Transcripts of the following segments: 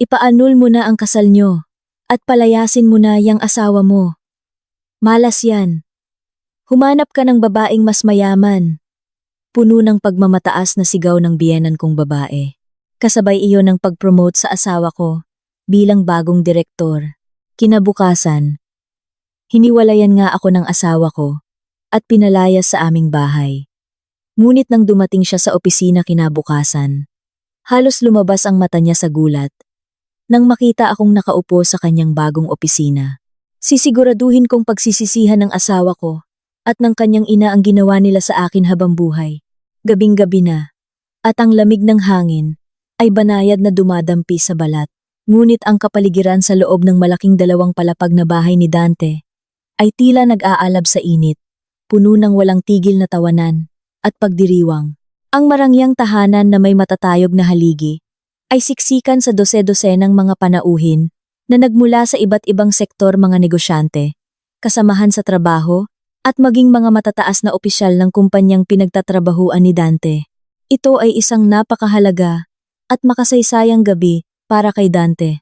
Ipaanul mo na ang kasal nyo at palayasin mo na yang asawa mo. Malas yan. Humanap ka ng babaeng mas mayaman. Puno ng pagmamataas na sigaw ng biyenan kong babae. Kasabay iyon ng pag-promote sa asawa ko bilang bagong direktor. Kinabukasan, hiniwalayan nga ako ng asawa ko at pinalayas sa aming bahay. Ngunit nang dumating siya sa opisina kinabukasan, halos lumabas ang mata niya sa gulat nang makita akong nakaupo sa kanyang bagong opisina. Sisiguraduhin kong pagsisisihan ng asawa ko at ng kanyang ina ang ginawa nila sa akin habang buhay. Gabing-gabi na, at ang lamig ng hangin ay banayad na dumadampi sa balat. Ngunit ang kapaligiran sa loob ng malaking 2 palapag na bahay ni Dante ay tila nag-aalab sa init, puno ng walang tigil na tawanan at pagdiriwang. Ang marangyang tahanan na may matatayog na haligi ay siksikan sa dose-dosenang mga panauhin na nagmula sa iba't ibang sektor, mga negosyante, kasamahan sa trabaho, at maging mga matataas na opisyal ng kumpanyang pinagtatrabahuan ni Dante. Ito ay isang napakahalaga at makasaysayang gabi para kay Dante.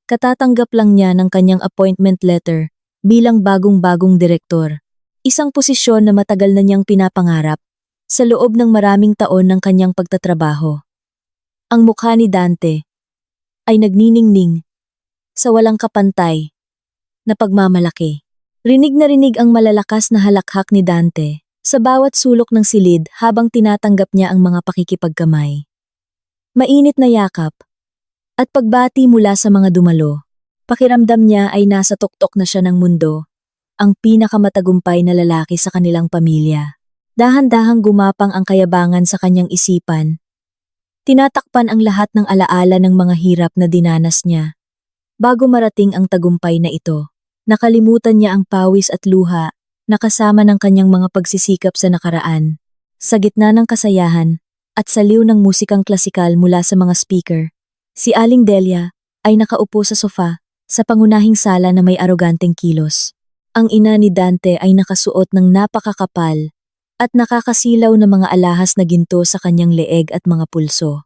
Katatanggap lang niya ng kanyang appointment letter bilang bagong-bagong direktor. Isang posisyon na matagal na niyang pinapangarap sa loob ng maraming taon ng kanyang pagtatrabaho. Ang mukha ni Dante ay nagniningning sa walang kapantay na pagmamalaki. Rinig na rinig ang malalakas na halakhak ni Dante sa bawat sulok ng silid habang tinatanggap niya ang mga pakikipagkamay. Mainit na yakap at pagbati mula sa mga dumalo. Pakiramdam niya ay nasa tuktok na siya ng mundo, ang pinakamatagumpay na lalaki sa kanilang pamilya. Dahan-dahang gumapang ang kayabangan sa kanyang isipan. Tinatakpan ang lahat ng alaala ng mga hirap na dinanas niya. Bago marating ang tagumpay na ito, nakalimutan niya ang pawis at luha na kasama ng kanyang mga pagsisikap sa nakaraan. Sa gitna ng kasayahan at saliw ng musikang klasikal mula sa mga speaker, si Aling Delia ay nakaupo sa sofa sa pangunahing sala na may aroganteng kilos. Ang ina ni Dante ay nakasuot ng napakakapal at nakakasilaw na mga alahas na ginto sa kanyang leeg at mga pulso.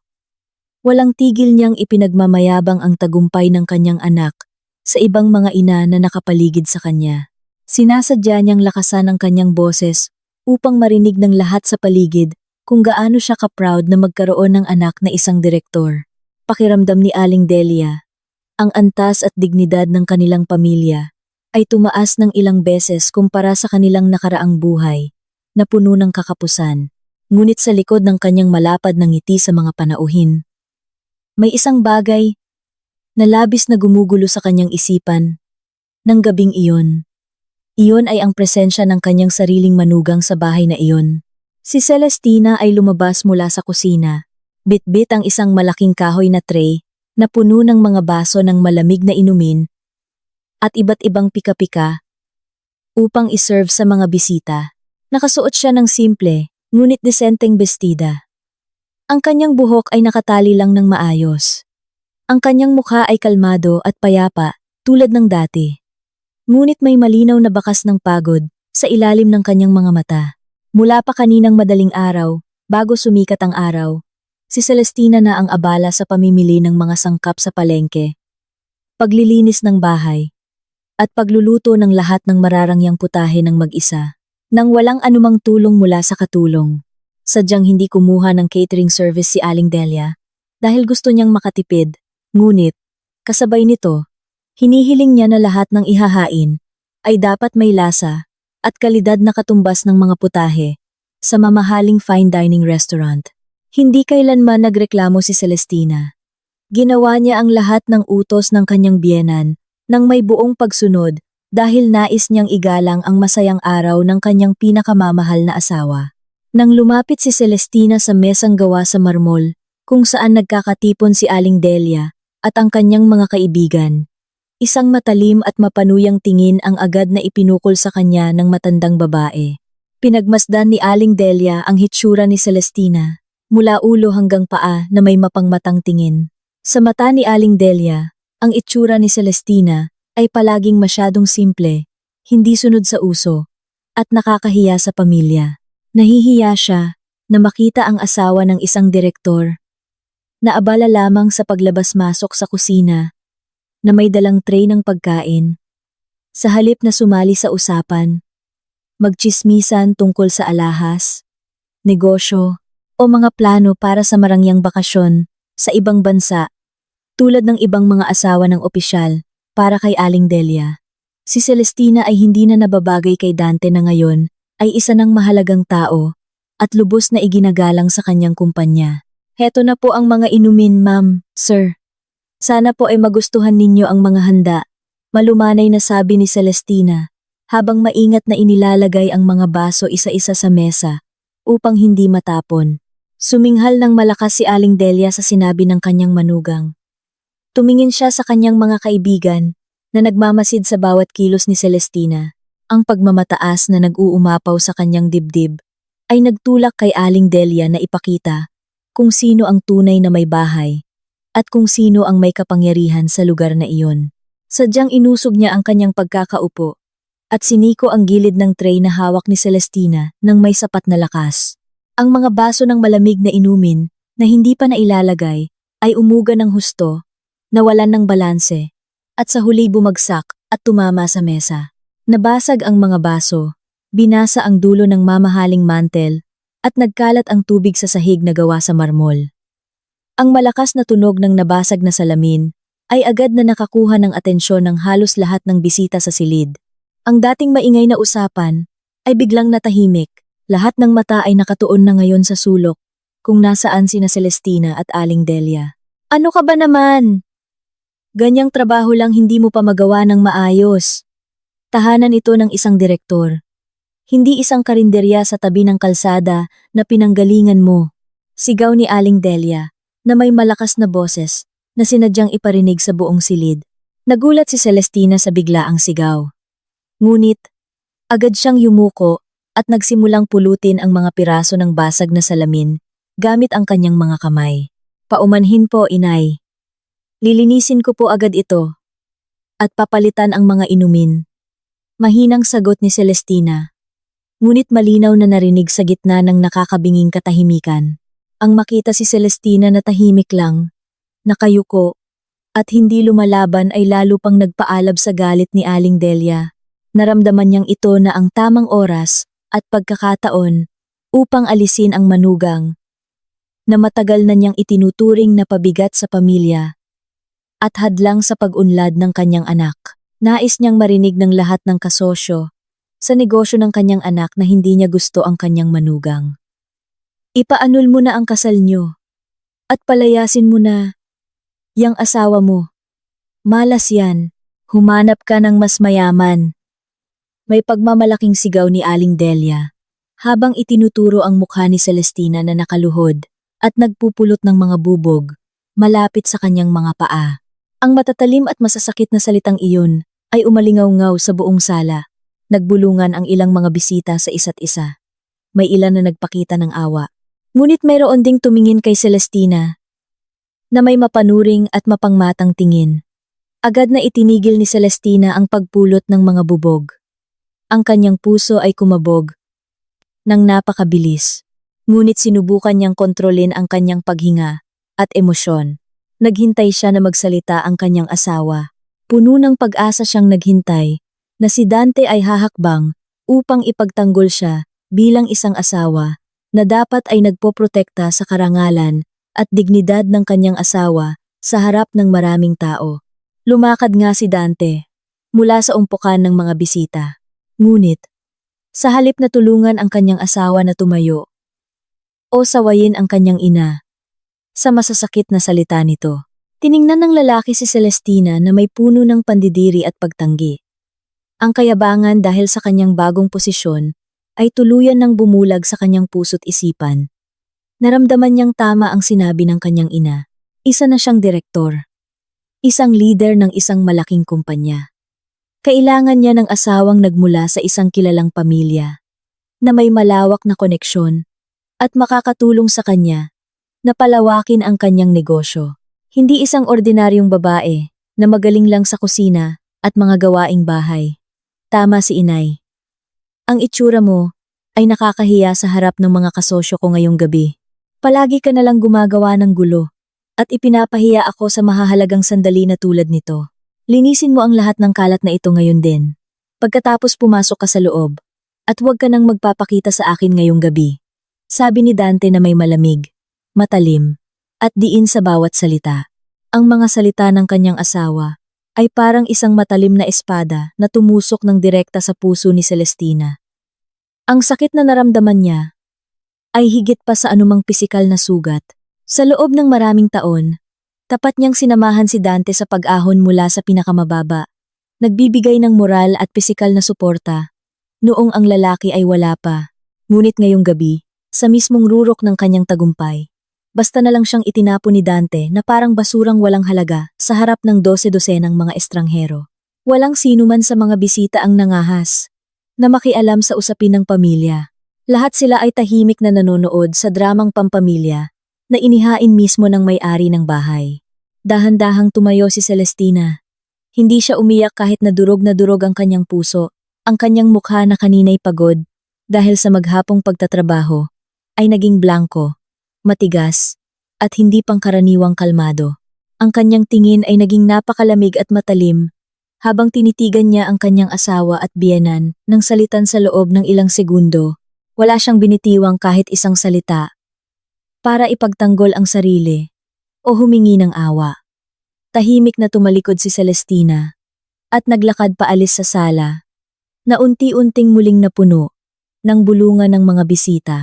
Walang tigil niyang ipinagmamayabang ang tagumpay ng kanyang anak sa ibang mga ina na nakapaligid sa kanya. Sinasadya niyang lakasan ang kanyang boses upang marinig ng lahat sa paligid kung gaano siya ka-proud na magkaroon ng anak na isang direktor. Pakiramdam ni Aling Delia, ang antas at dignidad ng kanilang pamilya ay tumaas ng ilang beses kumpara sa kanilang nakaraang buhay na puno ng kakapusan. Ngunit sa likod ng kanyang malapad na ngiti sa mga panauhin, may isang bagay na labis na gumugulo sa kanyang isipan. Nang gabing iyon, iyon ay ang presensya ng kanyang sariling manugang sa bahay na iyon. Si Celestina ay lumabas mula sa kusina. Bitbit ang isang malaking kahoy na tray na puno ng mga baso ng malamig na inumin at iba't ibang pika-pika upang iserve sa mga bisita. Nakasuot siya ng simple, ngunit desenteng bestida. Ang kanyang buhok ay nakatali lang ng maayos. Ang kanyang mukha ay kalmado at payapa, tulad ng dati. Ngunit may malinaw na bakas ng pagod sa ilalim ng kanyang mga mata. Mula pa kaninang madaling araw, bago sumikat ang araw, si Celestina na ang abala sa pamimili ng mga sangkap sa palengke, paglilinis ng bahay, at pagluluto ng lahat ng mararangyang putahe ng mag-isa. Nang walang anumang tulong mula sa katulong, sadyang hindi kumuha ng catering service si Aling Delia dahil gusto niyang makatipid. Ngunit, kasabay nito, hinihiling niya na lahat ng ihahain ay dapat may lasa at kalidad na katumbas ng mga putahe sa mamahaling fine dining restaurant. Hindi kailanman nagreklamo si Celestina. Ginawa niya ang lahat ng utos ng kanyang biyenan nang may buong pagsunod dahil nais niyang igalang ang masayang araw ng kanyang pinakamamahal na asawa. Nang lumapit si Celestina sa mesang gawa sa marmol, kung saan nagkakatipon si Aling Delia at ang kanyang mga kaibigan, isang matalim at mapanuyang tingin ang agad na ipinukol sa kanya ng matandang babae. Pinagmasdan ni Aling Delia ang hitsura ni Celestina, mula ulo hanggang paa na may mapangmatang tingin. Sa mata ni Aling Delia, ang itsura ni Celestina ay palaging masyadong simple, hindi sunod sa uso, at nakakahiya sa pamilya. Nahihiya siya na makita ang asawa ng isang direktor naabala lamang sa paglabas-masok sa kusina na may dalang tray ng pagkain. Sa halip na sumali sa usapan, magtsismisan tungkol sa alahas, negosyo, o mga plano para sa marangyang bakasyon sa ibang bansa, tulad ng ibang mga asawa ng opisyal para kay Aling Delia. Si Celestina ay hindi na nababagay kay Dante na ngayon ay isa ng mahalagang tao at lubos na iginagalang sa kanyang kumpanya. Heto na po ang mga inumin, ma'am, sir. Sana po ay magustuhan ninyo ang mga handa, malumanay na sabi ni Celestina, habang maingat na inilalagay ang mga baso isa-isa sa mesa upang hindi matapon. Suminghal ng malakas si Aling Delia sa sinabi ng kanyang manugang. Tumingin siya sa kanyang mga kaibigan na nagmamasid sa bawat kilos ni Celestina. Ang pagmamataas na nag-uumapaw sa kanyang dibdib ay nagtulak kay Aling Delia na ipakita kung sino ang tunay na may bahay at kung sino ang may kapangyarihan sa lugar na iyon. Sadyang inusog niya ang kanyang pagkakaupo at siniko ang gilid ng tray na hawak ni Celestina ng may sapat na lakas. Ang mga baso ng malamig na inumin na hindi pa nailalagay ay umuga ng husto, nawalan ng balanse, at sa huli bumagsak at tumama sa mesa. Nabasag ang mga baso, binasa ang dulo ng mamahaling mantel, at nagkalat ang tubig sa sahig na gawa sa marmol. Ang malakas na tunog ng nabasag na salamin ay agad na nakakuha ng atensyon ng halos lahat ng bisita sa silid. Ang dating maingay na usapan ay biglang natahimik. Lahat ng mata ay nakatuon na ngayon sa sulok kung nasaan sina Celestina at Aling Delia. Ano ka ba naman? Ganyang trabaho lang hindi mo pa magawa ng maayos. Tahanan ito ng isang direktor. Hindi isang karinderya sa tabi ng kalsada na pinanggalingan mo. Sigaw ni Aling Delia na may malakas na boses na sinadyang iparinig sa buong silid. Nagulat si Celestina sa biglaang sigaw. Ngunit, agad siyang yumuko at nagsimulang pulutin ang mga piraso ng basag na salamin gamit ang kanyang mga kamay. Paumanhin po, inay. Lilinisin ko po agad ito at papalitan ang mga inumin. Mahinang sagot ni Celestina. Ngunit malinaw na narinig sa gitna ng nakakabinging katahimikan. Ang makita si Celestina na tahimik lang, nakayuko, at hindi lumalaban ay lalo pang nagpaalab sa galit ni Aling Delia. Naramdaman niyang ito na ang tamang oras at pagkakataon upang alisin ang manugang na matagal na niyang itinuturing na pabigat sa pamilya at hadlang sa pag-unlad ng kanyang anak. Nais niyang marinig ng lahat ng kasosyo sa negosyo ng kanyang anak na hindi niya gusto ang kanyang manugang. Ipaanul mo na ang kasal niyo at palayasin mo na yang asawa mo. Malas yan, humanap ka ng mas mayaman. May pagmamalaking sigaw ni Aling Delia habang itinuturo ang mukha ni Celestina na nakaluhod at nagpupulot ng mga bubog malapit sa kanyang mga paa. Ang matatalim at masasakit na salitang iyon ay umalingaw-ngaw sa buong sala. Nagbulungan ang ilang mga bisita sa isa't isa. May ilan na nagpakita ng awa. Ngunit mayroon ding tumingin kay Celestina na may mapanuring at mapangmatang tingin. Agad na itinigil ni Celestina ang pagpulot ng mga bubog. Ang kanyang puso ay kumabog nang napakabilis. Ngunit sinubukan niyang kontrolin ang kanyang paghinga at emosyon. Naghintay siya na magsalita ang kanyang asawa. Puno ng pag-asa siyang naghintay na si Dante ay hahakbang upang ipagtanggol siya bilang isang asawa na dapat ay nagpoprotekta sa karangalan at dignidad ng kanyang asawa sa harap ng maraming tao. Lumakad nga si Dante mula sa umpukan ng mga bisita. Ngunit, sa halip na tulungan ang kanyang asawa na tumayo o sawayin ang kanyang ina, sa masasakit na salita nito, tiningnan ng lalaki si Celestina na may puno ng pandidiri at pagtanggi. Ang kayabangan dahil sa kanyang bagong posisyon ay tuluyan ng bumulag sa kanyang puso't isipan. Naramdaman niyang tama ang sinabi ng kanyang ina. Isa na siyang direktor. Isang leader ng isang malaking kumpanya. Kailangan niya ng asawang nagmula sa isang kilalang pamilya na may malawak na koneksyon at makakatulong sa kanya na palawakin ang kanyang negosyo. Hindi isang ordinaryong babae na magaling lang sa kusina at mga gawaing bahay. Tama si inay. Ang itsura mo ay nakakahiya sa harap ng mga kasosyo ko ngayong gabi. Palagi ka nalang gumagawa ng gulo At ipinapahiya ako sa mahahalagang sandali na tulad nito. Linisin mo ang lahat ng kalat na ito ngayon din. Pagkatapos pumasok ka sa loob. At huwag ka nang magpapakita sa akin ngayong gabi. Sabi ni Dante na may malamig, matalim, at diin sa bawat salita. Ang mga salita ng kanyang asawa ay parang isang matalim na espada na tumusok ng direkta sa puso ni Celestina. Ang sakit na naramdaman niya ay higit pa sa anumang pisikal na sugat. Sa loob ng maraming taon, tapat niyang sinamahan si Dante sa pag-ahon mula sa pinakamababa, nagbibigay ng moral at pisikal na suporta, noong ang lalaki ay wala pa. Ngunit ngayong gabi, sa mismong rurok ng kanyang tagumpay, basta na lang siyang itinapon ni Dante na parang basurang walang halaga sa harap ng 12-dosenang mga estranghero. Walang sino man sa mga bisita ang nangahas na makialam sa usapin ng pamilya. Lahat sila ay tahimik na nanonood sa dramang pampamilya na inihain mismo ng may-ari ng bahay. Dahan-dahang tumayo si Celestina. Hindi siya umiyak kahit na durog ang kanyang puso. Ang kanyang mukha na kanina'y pagod dahil sa maghapong pagtatrabaho ay naging blanko, matigas, at hindi pangkaraniwang kalmado. Ang kanyang tingin ay naging napakalamig at matalim habang tinitigan niya ang kanyang asawa at biyenan ng salitan sa loob ng ilang segundo. Wala siyang binitiwang kahit isang salita para ipagtanggol ang sarili o humingi ng awa. Tahimik na tumalikod si Celestina at naglakad paalis sa sala na unti-unting muling napuno ng bulungan ng mga bisita.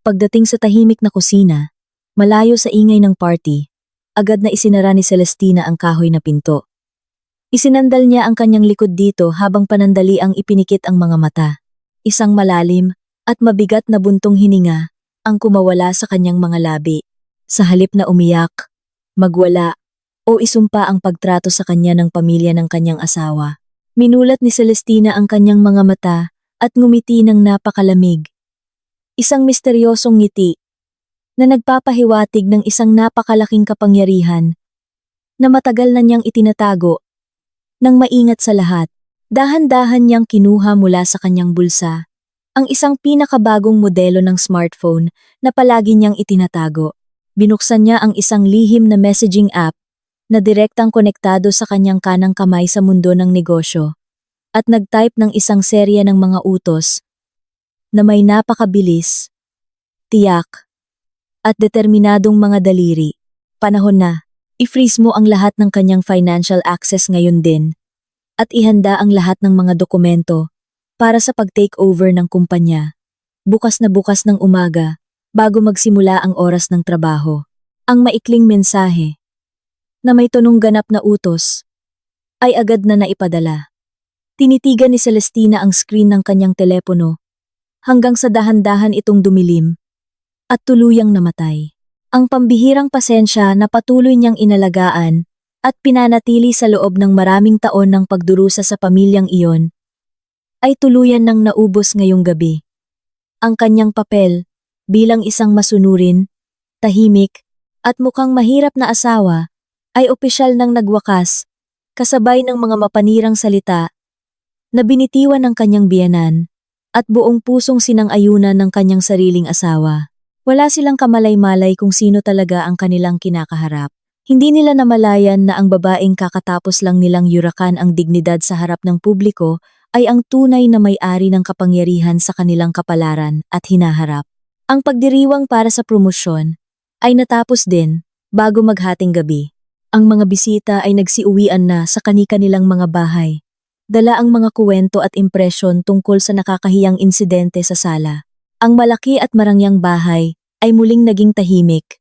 Pagdating sa tahimik na kusina, malayo sa ingay ng party, agad na isinara ni Celestina ang kahoy na pinto. Isinandal niya ang kanyang likod dito habang panandali ang ipinikit ang mga mata. Isang malalim at mabigat na buntong hininga ang kumawala sa kanyang mga labi. Sa halip na umiyak, magwala, o isumpa ang pagtrato sa kanya ng pamilya ng kanyang asawa, minulat ni Celestina ang kanyang mga mata at ngumiti ng napakalamig. Isang misteryosong ngiti na nagpapahiwatig ng isang napakalaking kapangyarihan na matagal na niyang itinatago. Nang maingat sa lahat, dahan-dahan niyang kinuha mula sa kanyang bulsa ang isang pinakabagong modelo ng smartphone na palagi niyang itinatago. Binuksan niya ang isang lihim na messaging app na direktang konektado sa kanyang kanang kamay sa mundo ng negosyo at nag-type ng isang serya ng mga utos na may napakabilis, tiyak, at determinadong mga daliri. Panahon na, i-freeze mo ang lahat ng kanyang financial access ngayon din at ihanda ang lahat ng mga dokumento para sa pag-takeover ng kumpanya. Bukas ng umaga, bago magsimula ang oras ng trabaho. Ang maikling mensahe na may tonong ganap na utos ay agad na naipadala. Tinitigan ni Celestina ang screen ng kanyang telepono hanggang sa dahan-dahan itong dumilim at tuluyang namatay. Ang pambihirang pasensya na patuloy niyang inalagaan at pinanatili sa loob ng maraming taon ng pagdurusa sa pamilyang iyon ay tuluyan ng naubos ngayong gabi. Ang kanyang papel bilang isang masunurin, tahimik, at mukhang mahirap na asawa ay opisyal nang nagwakas, kasabay ng mga mapanirang salita na binitiwan ng kanyang biyenan at buong pusong sinang-ayunan ng kanyang sariling asawa. Wala silang kamalay-malay kung sino talaga ang kanilang kinakaharap. Hindi nila namalayan na ang babaeng kakatapos lang nilang yurakan ang dignidad sa harap ng publiko ay ang tunay na may-ari ng kapangyarihan sa kanilang kapalaran at hinaharap. Ang pagdiriwang para sa promosyon ay natapos din bago maghating gabi. Ang mga bisita ay nagsiuwian na sa kani-kanilang mga bahay. Dala ang mga kuwento at impresyon tungkol sa nakakahiyang insidente sa sala. Ang malaki at marangyang bahay ay muling naging tahimik.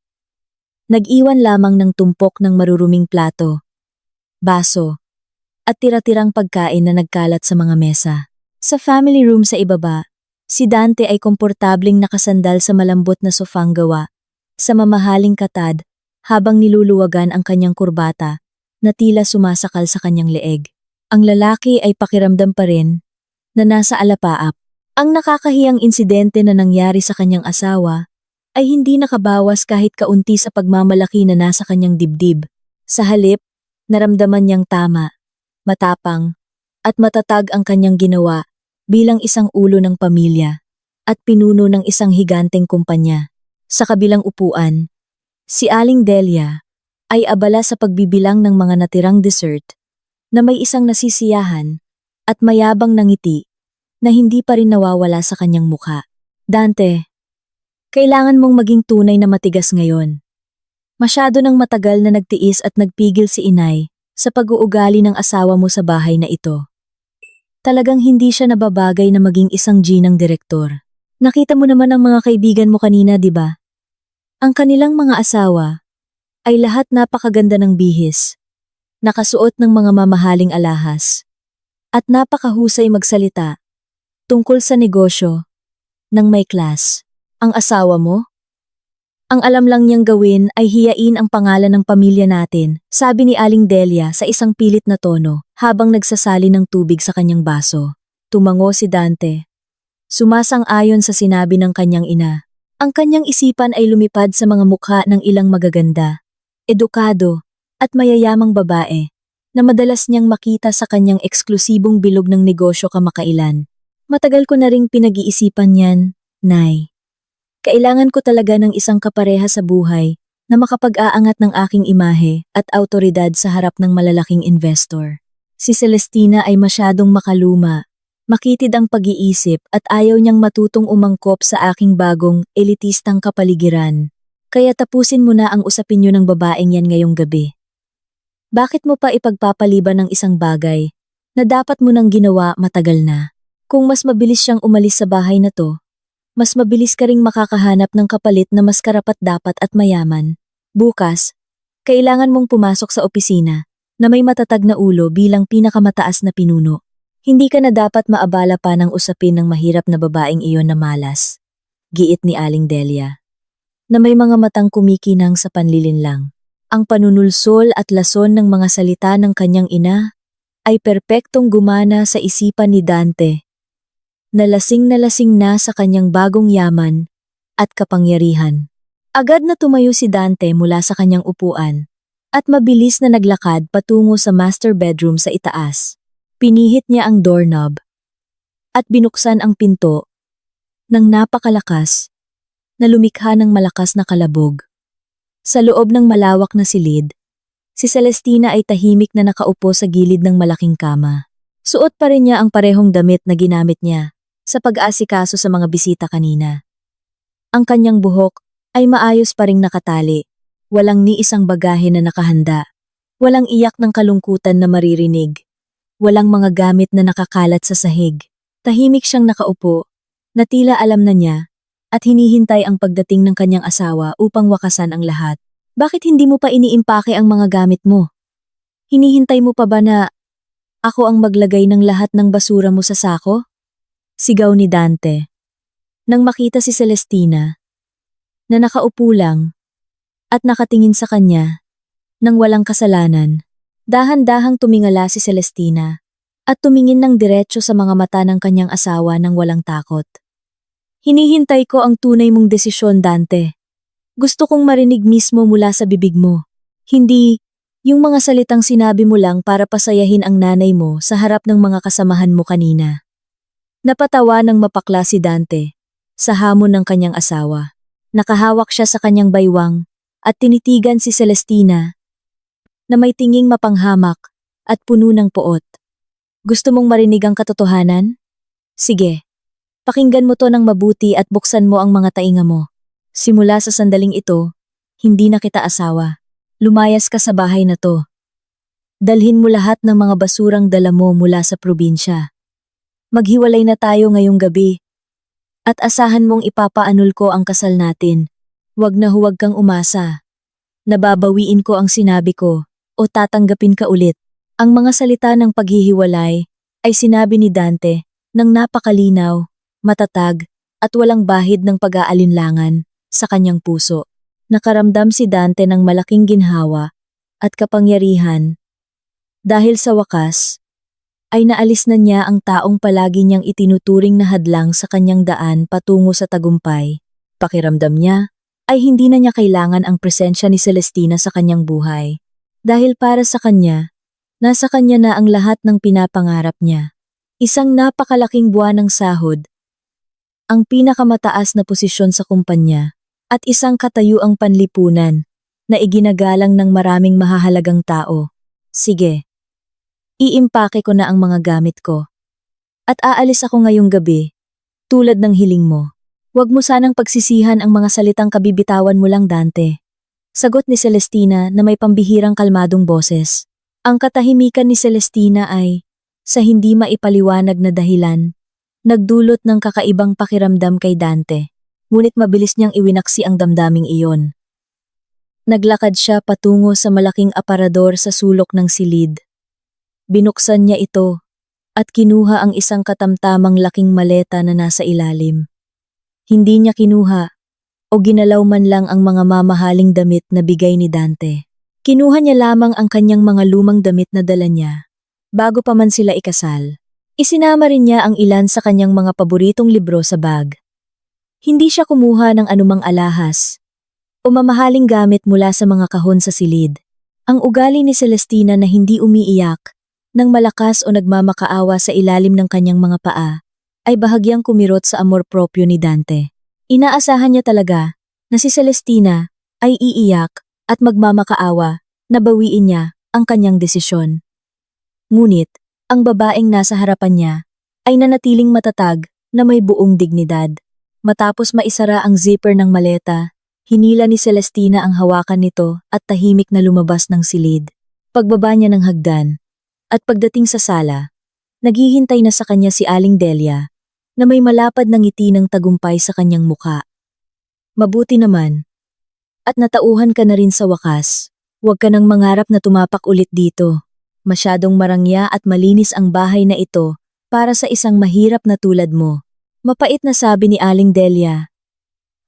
Nag-iwan lamang ng tumpok ng maruruming plato, baso, at tira-tirang pagkain na nagkalat sa mga mesa. Sa family room sa ibaba, si Dante ay komportabling nakasandal sa malambot na sofang gawa, sa mamahaling katad, habang niluluwagan ang kanyang kurbata, na tila sumasakal sa kanyang leeg. Ang lalaki ay pakiramdam pa rin, na nasa alapaap. Ang nakakahiyang insidente na nangyari sa kanyang asawa, ay hindi nakabawas kahit kaunti sa pagmamalaki na nasa kanyang dibdib. Sa halip, naramdaman niyang tama, matapang, at matatag ang kanyang ginawa bilang isang ulo ng pamilya at pinuno ng isang higanteng kumpanya. Sa kabilang upuan, si Aling Delia, ay abala sa pagbibilang ng mga natirang dessert na may isang nasisiyahan at mayabang na ngiti na hindi pa rin nawawala sa kanyang mukha. Dante, kailangan mong maging tunay na matigas ngayon. Masyado nang matagal na nagtiis at nagpigil si inay sa pag-uugali ng asawa mo sa bahay na ito. Talagang hindi siya nababagay na maging isang ginang direktor. Nakita mo naman ang mga kaibigan mo kanina, di ba? Ang kanilang mga asawa ay lahat napakaganda ng bihis, nakasuot ng mga mamahaling alahas, at napakahusay magsalita tungkol sa negosyo ng may class. Ang asawa mo? Ang alam lang niyang gawin ay hiyain ang pangalan ng pamilya natin, sabi ni Aling Delia sa isang pilit na tono habang nagsasali ng tubig sa kanyang baso. Tumango si Dante. Sumasang-ayon sa sinabi ng kanyang ina. Ang kanyang isipan ay lumipad sa mga mukha ng ilang magaganda, edukado, at mayayamang babae na madalas niyang makita sa kanyang eksklusibong bilog ng negosyo kamakailan. Matagal ko na ring pinag-iisipan yan, Nay. Kailangan ko talaga ng isang kapareha sa buhay na makapag-aangat ng aking imahe at awtoridad sa harap ng malalaking investor. Si Celestina ay masyadong makaluma, makitid ang pag-iisip at ayaw niyang matutong umangkop sa aking bagong elitistang kapaligiran. Kaya tapusin mo na ang usapin niyo ng babaeng yan ngayong gabi. Bakit mo pa ipagpapaliban ng isang bagay na dapat mo nang ginawa matagal na? Kung mas mabilis siyang umalis sa bahay na to, mas mabilis ka ring makakahanap ng kapalit na mas karapat-dapat at mayaman. Bukas, kailangan mong pumasok sa opisina na may matatag na ulo bilang pinakamataas na pinuno. Hindi ka na dapat maabala pa ng usapin ng mahirap na babaeng iyon na malas. Giit ni Aling Delia, na may mga matang kumikinang sa panlilinlang. Ang panunulsol at lason ng mga salita ng kanyang ina ay perpektong gumana sa isipan ni Dante. Nalasing na sa kanyang bagong yaman at kapangyarihan. Agad na tumayo si Dante mula sa kanyang upuan at mabilis na naglakad patungo sa master bedroom sa itaas. Pinihit niya ang doorknob at binuksan ang pinto ng napakalakas na lumikha ng malakas na kalabog. Sa loob ng malawak na silid, si Celestina ay tahimik na nakaupo sa gilid ng malaking kama. Suot pa rin niya ang parehong damit na ginamit niya sa pag-aasikaso sa mga bisita kanina. Ang kanyang buhok ay maayos pa ring nakatali, walang ni isang bagahe na nakahanda, walang iyak ng kalungkutan na maririnig, walang mga gamit na nakakalat sa sahig. Tahimik siyang nakaupo, na tila alam na niya, at hinihintay ang pagdating ng kanyang asawa upang wakasan ang lahat. Bakit hindi mo pa iniimpake ang mga gamit mo? Hinihintay mo pa ba na ako ang maglagay ng lahat ng basura mo sa sako? Sigaw ni Dante. Nang makita si Celestina, na nakaupo lang, at nakatingin sa kanya, nang walang kasalanan, dahan-dahang tumingala si Celestina, at tumingin ng diretso sa mga mata ng kanyang asawa nang walang takot. Hinihintay ko ang tunay mong desisyon, Dante. Gusto kong marinig mismo mula sa bibig mo. Hindi yung mga salitang sinabi mo lang para pasayahin ang nanay mo sa harap ng mga kasamahan mo kanina. Napatawa ng mapakla si Dante sa hamon ng kanyang asawa. Nakahawak siya sa kanyang baywang at tinitigan si Celestina na may tinging mapanghamak at puno ng poot. Gusto mong marinig ang katotohanan? Sige, pakinggan mo to ng mabuti at buksan mo ang mga tainga mo. Simula sa sandaling ito, hindi na kita asawa. Lumayas ka sa bahay na to. Dalhin mo lahat ng mga basurang dala mo mula sa probinsya. Maghiwalay na tayo ngayong gabi. At asahan mong ipapaanul ko ang kasal natin. Huwag na huwag kang umasa. Nababawiin ko ang sinabi ko o tatanggapin ka ulit. Ang mga salita ng paghihiwalay ay sinabi ni Dante ng napakalinaw, matatag at walang bahid ng pag-aalinlangan sa kanyang puso. Nakaramdam si Dante ng malaking ginhawa at kapangyarihan dahil sa wakas ay naalis na niya ang taong palagi niyang itinuturing na hadlang sa kanyang daan patungo sa tagumpay. Pakiramdam niya ay hindi na niya kailangan ang presensya ni Celestina sa kanyang buhay. Dahil para sa kanya, nasa kanya na ang lahat ng pinapangarap niya. Isang napakalaking buwan ng sahod, ang pinakamataas na posisyon sa kumpanya, at isang katayuang panlipunan na iginagalang ng maraming mahahalagang tao. Sige, iimpake ko na ang mga gamit ko. At aalis ako ngayong gabi, tulad ng hiling mo. Huwag mo sanang pagsisihan ang mga salitang kabibitawan mo lang, Dante. Sagot ni Celestina na may pambihirang kalmadong boses. Ang katahimikan ni Celestina ay, sa hindi maipaliwanag na dahilan, nagdulot ng kakaibang pakiramdam kay Dante. Ngunit mabilis niyang iwinaksi ang damdaming iyon. Naglakad siya patungo sa malaking aparador sa sulok ng silid. Binuksan niya ito at kinuha ang isang katamtamang laking maleta na nasa ilalim. Hindi niya kinuha o ginalaw man lang ang mga mamahaling damit na bigay ni Dante. Kinuha niya lamang ang kanyang mga lumang damit na dala niya bago pa man sila ikasal. Isinama rin niya ang ilan sa kanyang mga paboritong libro sa bag. Hindi siya kumuha ng anumang alahas o mamahaling gamit mula sa mga kahon sa silid. Ang ugali ni Celestina na hindi umiiyak nang malakas o nagmamakaawa sa ilalim ng kanyang mga paa ay bahagyang kumirot sa amor propyo ni Dante. Inaasahan niya talaga na si Celestina ay iiyak at magmamakaawa na bawiin niya ang kanyang desisyon. Ngunit, ang babaeng nasa harapan niya ay nanatiling matatag na may buong dignidad. Matapos maisara ang zipper ng maleta, hinila ni Celestina ang hawakan nito at tahimik na lumabas ng silid. Pagbaba niya ng hagdan, at pagdating sa sala, naghihintay na sa kanya si Aling Delia na may malapad na ngiti ng tagumpay sa kanyang muka. Mabuti naman. At natauhan ka na rin sa wakas. Huwag ka nang mangarap na tumapak ulit dito. Masyadong marangya at malinis ang bahay na ito para sa isang mahirap na tulad mo. Mapait na sabi ni Aling Delia,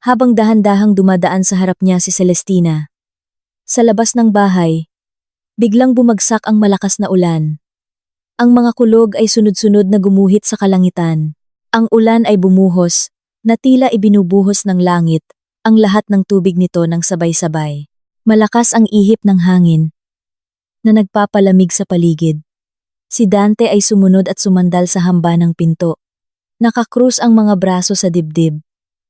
habang dahan-dahang dumadaan sa harap niya si Celestina. Sa labas ng bahay, biglang bumagsak ang malakas na ulan. Ang mga kulog ay sunod-sunod na gumuhit sa kalangitan. Ang ulan ay bumuhos, na tila ibinubuhos ng langit, ang lahat ng tubig nito ng sabay-sabay. Malakas ang ihip ng hangin, na nagpapalamig sa paligid. Si Dante ay sumunod at sumandal sa hamba ng pinto. Nakakrus ang mga braso sa dibdib.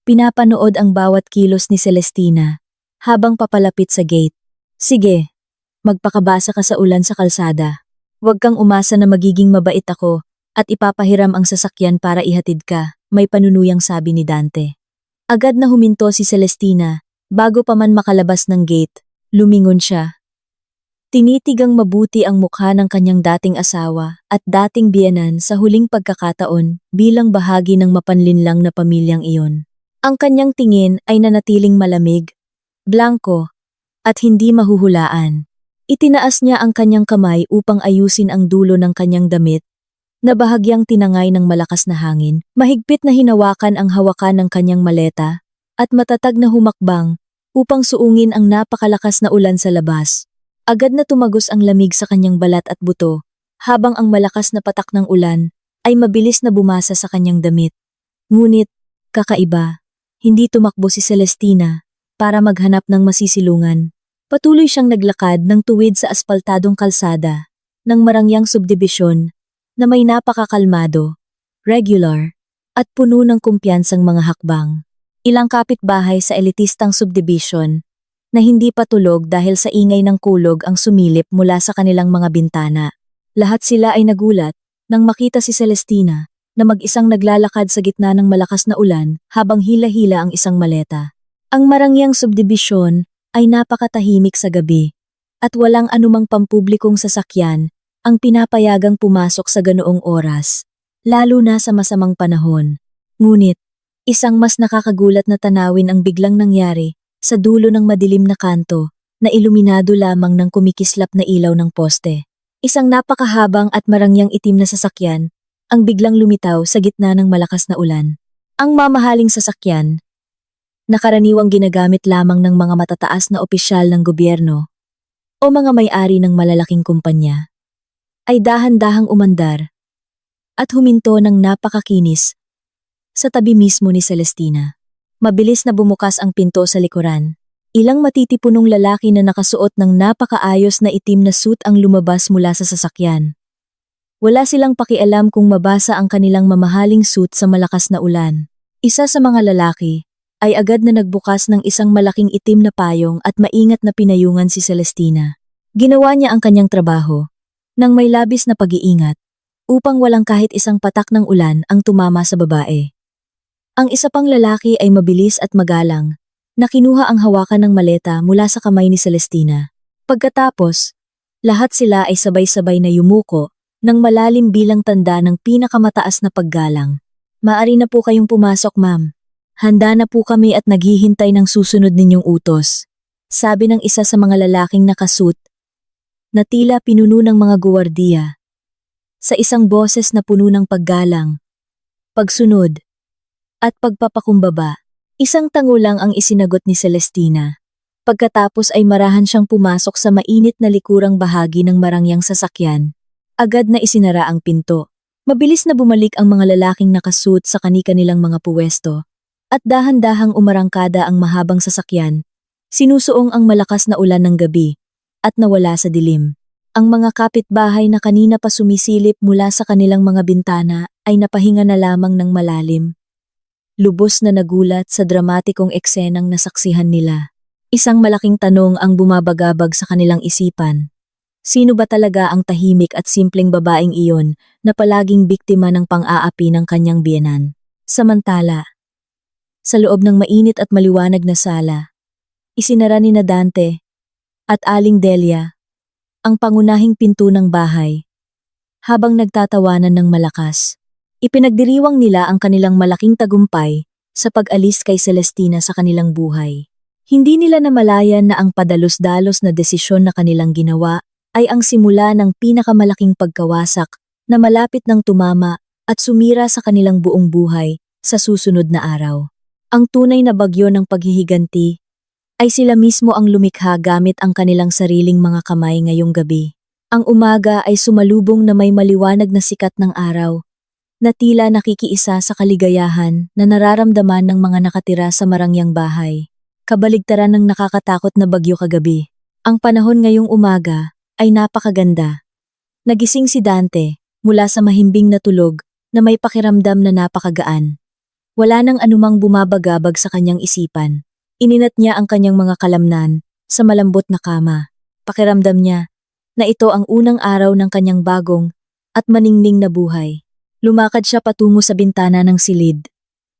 Pinapanood ang bawat kilos ni Celestina, habang papalapit sa gate. Sige, magpakabasa ka sa ulan sa kalsada. Huwag kang umasa na magiging mabait ako at ipapahiram ang sasakyan para ihatid ka, may panunuyang sabi ni Dante. Agad na huminto si Celestina, bago pa man makalabas ng gate, lumingon siya. Tinitigang mabuti ang mukha ng kanyang dating asawa at dating biyenan sa huling pagkakataon bilang bahagi ng mapanlinlang na pamilyang iyon. Ang kanyang tingin ay nanatiling malamig, blanko, at hindi mahuhulaan. Itinaas niya ang kanyang kamay upang ayusin ang dulo ng kanyang damit, na bahagyang tinangay ng malakas na hangin. Mahigpit na hinawakan ang hawakan ng kanyang maleta, at matatag na humakbang upang suungin ang napakalakas na ulan sa labas. Agad na tumagos ang lamig sa kanyang balat at buto, habang ang malakas na patak ng ulan ay mabilis na bumasa sa kanyang damit. Ngunit, kakaiba, hindi tumakbo si Celestina para maghanap ng masisilungan. Patuloy siyang naglakad ng tuwid sa aspaltadong kalsada ng marangyang subdibisyon na may napakakalmado, regular, at puno ng kumpiyansang mga hakbang. Ilang kapitbahay sa elitistang subdivision na hindi patulog dahil sa ingay ng kulog ang sumilip mula sa kanilang mga bintana. Lahat sila ay nagulat nang makita si Celestina na mag-isang naglalakad sa gitna ng malakas na ulan habang hila-hila ang isang maleta. Ang marangyang subdibisyon ay napakatahimik sa gabi at walang anumang pampublikong sasakyan ang pinapayagang pumasok sa ganoong oras, lalo na sa masamang panahon. Ngunit, isang mas nakakagulat na tanawin ang biglang nangyari sa dulo ng madilim na kanto na iluminado lamang ng kumikislap na ilaw ng poste. Isang napakahabang at marangyang itim na sasakyan ang biglang lumitaw sa gitna ng malakas na ulan. Ang mamahaling sasakyan, na karaniwang ginagamit lamang ng mga matataas na opisyal ng gobyerno o mga may-ari ng malalaking kumpanya, ay dahan-dahang umandar at huminto ng napakakinis sa tabi mismo ni Celestina. Mabilis na bumukas ang pinto sa likuran. Ilang matitipunong lalaki na nakasuot ng napakaayos na itim na suit ang lumabas mula sa sasakyan. Wala silang pakialam kung mabasa ang kanilang mamahaling suit sa malakas na ulan. Isa sa mga lalaki, ay agad na nagbukas ng isang malaking itim na payong at maingat na pinayungan si Celestina. Ginawa niya ang kanyang trabaho, nang may labis na pag-iingat, upang walang kahit isang patak ng ulan ang tumama sa babae. Ang isa pang lalaki ay mabilis at magalang, na kinuha ang hawakan ng maleta mula sa kamay ni Celestina. Pagkatapos, lahat sila ay sabay-sabay na yumuko ng malalim bilang tanda ng pinakamataas na paggalang. Maari na po kayong pumasok, ma'am. Handa na po kami at naghihintay ng susunod ninyong utos, sabi ng isa sa mga lalaking nakasuit, na tila pinuno ng mga guwardiya. Sa isang boses na puno ng paggalang, pagsunod, at pagpapakumbaba, isang tango lang ang isinagot ni Celestina. Pagkatapos ay marahan siyang pumasok sa mainit na likurang bahagi ng marangyang sasakyan. Agad na isinara ang pinto. Mabilis na bumalik ang mga lalaking nakasuit sa kani-kanilang mga puwesto, at dahan-dahang umarangkada ang mahabang sasakyan, sinusuong ang malakas na ulan ng gabi, at nawala sa dilim. Ang mga kapitbahay na kanina pa sumisilip mula sa kanilang mga bintana ay napahinga na lamang ng malalim. Lubos na nagulat sa dramatikong eksenang nasaksihan nila. Isang malaking tanong ang bumabagabag sa kanilang isipan. Sino ba talaga ang tahimik at simpleng babaeng iyon na palaging biktima ng pang-aapi ng kanyang biyenan? Samantala, sa loob ng mainit at maliwanag na sala, isinara ni na Dante at Aling Delia ang pangunahing pinto ng bahay. Habang nagtatawanan ng malakas, ipinagdiriwang nila ang kanilang malaking tagumpay sa pag-alis kay Celestina sa kanilang buhay. Hindi nila namalayan na ang padalos-dalos na desisyon na kanilang ginawa ay ang simula ng pinakamalaking pagkawasak na malapit ng tumama at sumira sa kanilang buong buhay sa susunod na araw. Ang tunay na bagyo ng paghihiganti ay sila mismo ang lumikha gamit ang kanilang sariling mga kamay ngayong gabi. Ang umaga ay sumalubong na may maliwanag na sikat ng araw, na tila nakikiisa sa kaligayahan na nararamdaman ng mga nakatira sa marangyang bahay. Kabaligtaran ng nakakatakot na bagyo kagabi. Ang panahon ngayong umaga ay napakaganda. Nagising si Dante mula sa mahimbing na tulog na may pakiramdam na napakagaan. Wala nang anumang bumabagabag sa kanyang isipan. Ininat niya ang kanyang mga kalamnan sa malambot na kama. Pakiramdam niya na ito ang unang araw ng kanyang bagong at maningning na buhay. Lumakad siya patungo sa bintana ng silid.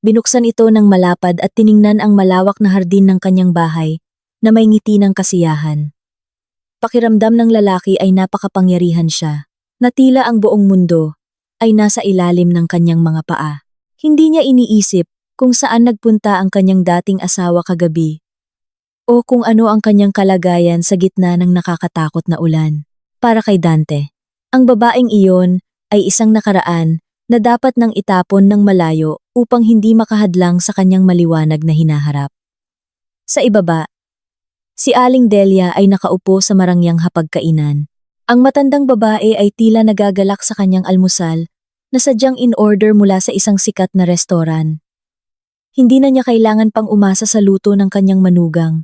Binuksan ito ng malapad at tiningnan ang malawak na hardin ng kanyang bahay na may ngiti ng kasiyahan. Pakiramdam ng lalaki ay napakapangyarihan siya, na tila ang buong mundo ay nasa ilalim ng kanyang mga paa. Hindi niya iniisip kung saan nagpunta ang kanyang dating asawa kagabi o kung ano ang kanyang kalagayan sa gitna ng nakakatakot na ulan. Para kay Dante, ang babaeng iyon ay isang nakaraan na dapat nang itapon ng malayo upang hindi makahadlang sa kanyang maliwanag na hinaharap. Sa ibaba, si Aling Delia ay nakaupo sa marangyang hapagkainan. Ang matandang babae ay tila nagagalak sa kanyang almusal na sadyang in-order mula sa isang sikat na restoran. Hindi na niya kailangan pang umasa sa luto ng kanyang manugang,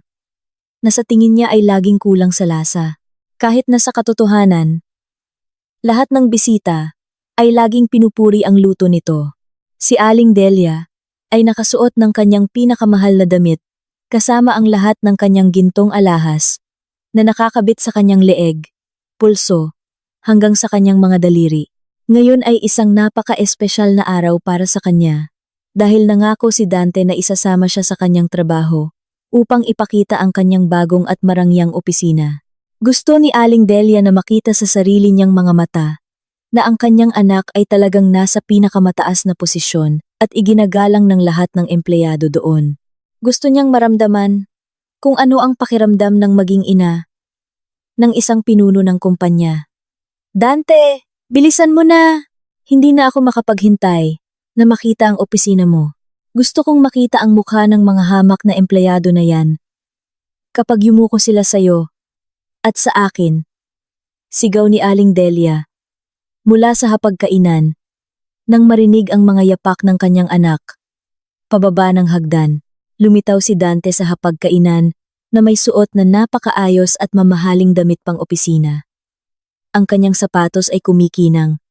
na sa tingin niya ay laging kulang sa lasa. Kahit na sa katotohanan, lahat ng bisita ay laging pinupuri ang luto nito. Si Aling Delia ay nakasuot ng kanyang pinakamahal na damit, kasama ang lahat ng kanyang gintong alahas na nakakabit sa kanyang leeg, pulso, hanggang sa kanyang mga daliri. Ngayon ay isang napaka-espesyal na araw para sa kanya dahil nangako si Dante na isasama siya sa kanyang trabaho upang ipakita ang kanyang bagong at marangyang opisina. Gusto ni Aling Delia na makita sa sarili niyang mga mata na ang kanyang anak ay talagang nasa pinakamataas na posisyon at iginagalang ng lahat ng empleyado doon. Gusto niyang maramdaman kung ano ang pakiramdam ng maging ina ng isang pinuno ng kumpanya. Dante, bilisan mo na! Hindi na ako makapaghintay na makita ang opisina mo. Gusto kong makita ang mukha ng mga hamak na empleyado na yan kapag yumuko sila sa'yo at sa akin. Sigaw ni Aling Delia mula sa hapagkainan nang marinig ang mga yapak ng kanyang anak. Pababa ng hagdan, lumitaw si Dante sa hapagkainan na may suot na napakaayos at mamahaling damit pang opisina. Ang kanyang sapatos ay kumikinang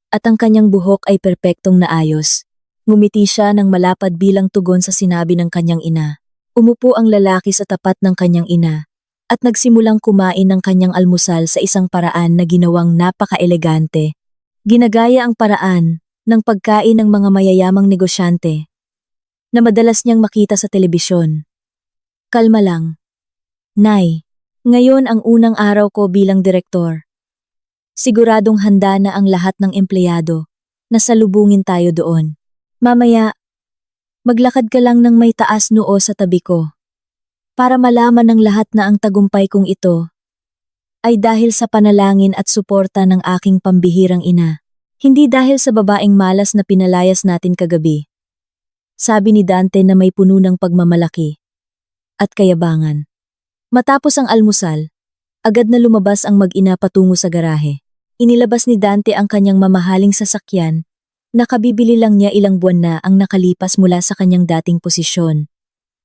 at ang kanyang buhok ay perpektong naayos. Ngumiti siya ng malapad bilang tugon sa sinabi ng kanyang ina. Umupo ang lalaki sa tapat ng kanyang ina at nagsimulang kumain ng kanyang almusal sa isang paraan na ginawang napaka-elegante. Ginagaya ang paraan ng pagkain ng mga mayayamang negosyante na madalas niyang makita sa telebisyon. Kalma lang. Nay, ngayon ang unang araw ko bilang direktor. Siguradong handa na ang lahat ng empleyado na salubungin tayo doon. Mamaya, maglakad ka lang ng may taas noo sa tabi ko para malaman ng lahat na ang tagumpay kong ito ay dahil sa panalangin at suporta ng aking pambihirang ina. Hindi dahil sa babaeng malas na pinalayas natin kagabi. Sabi ni Dante na may puno ng pagmamalaki at kayabangan. Matapos ang almusal, agad na lumabas ang mag-ina patungo sa garahe. Inilabas ni Dante ang kanyang mamahaling sasakyan. Nakabibili lang niya ilang buwan na ang nakalipas mula sa kanyang dating posisyon.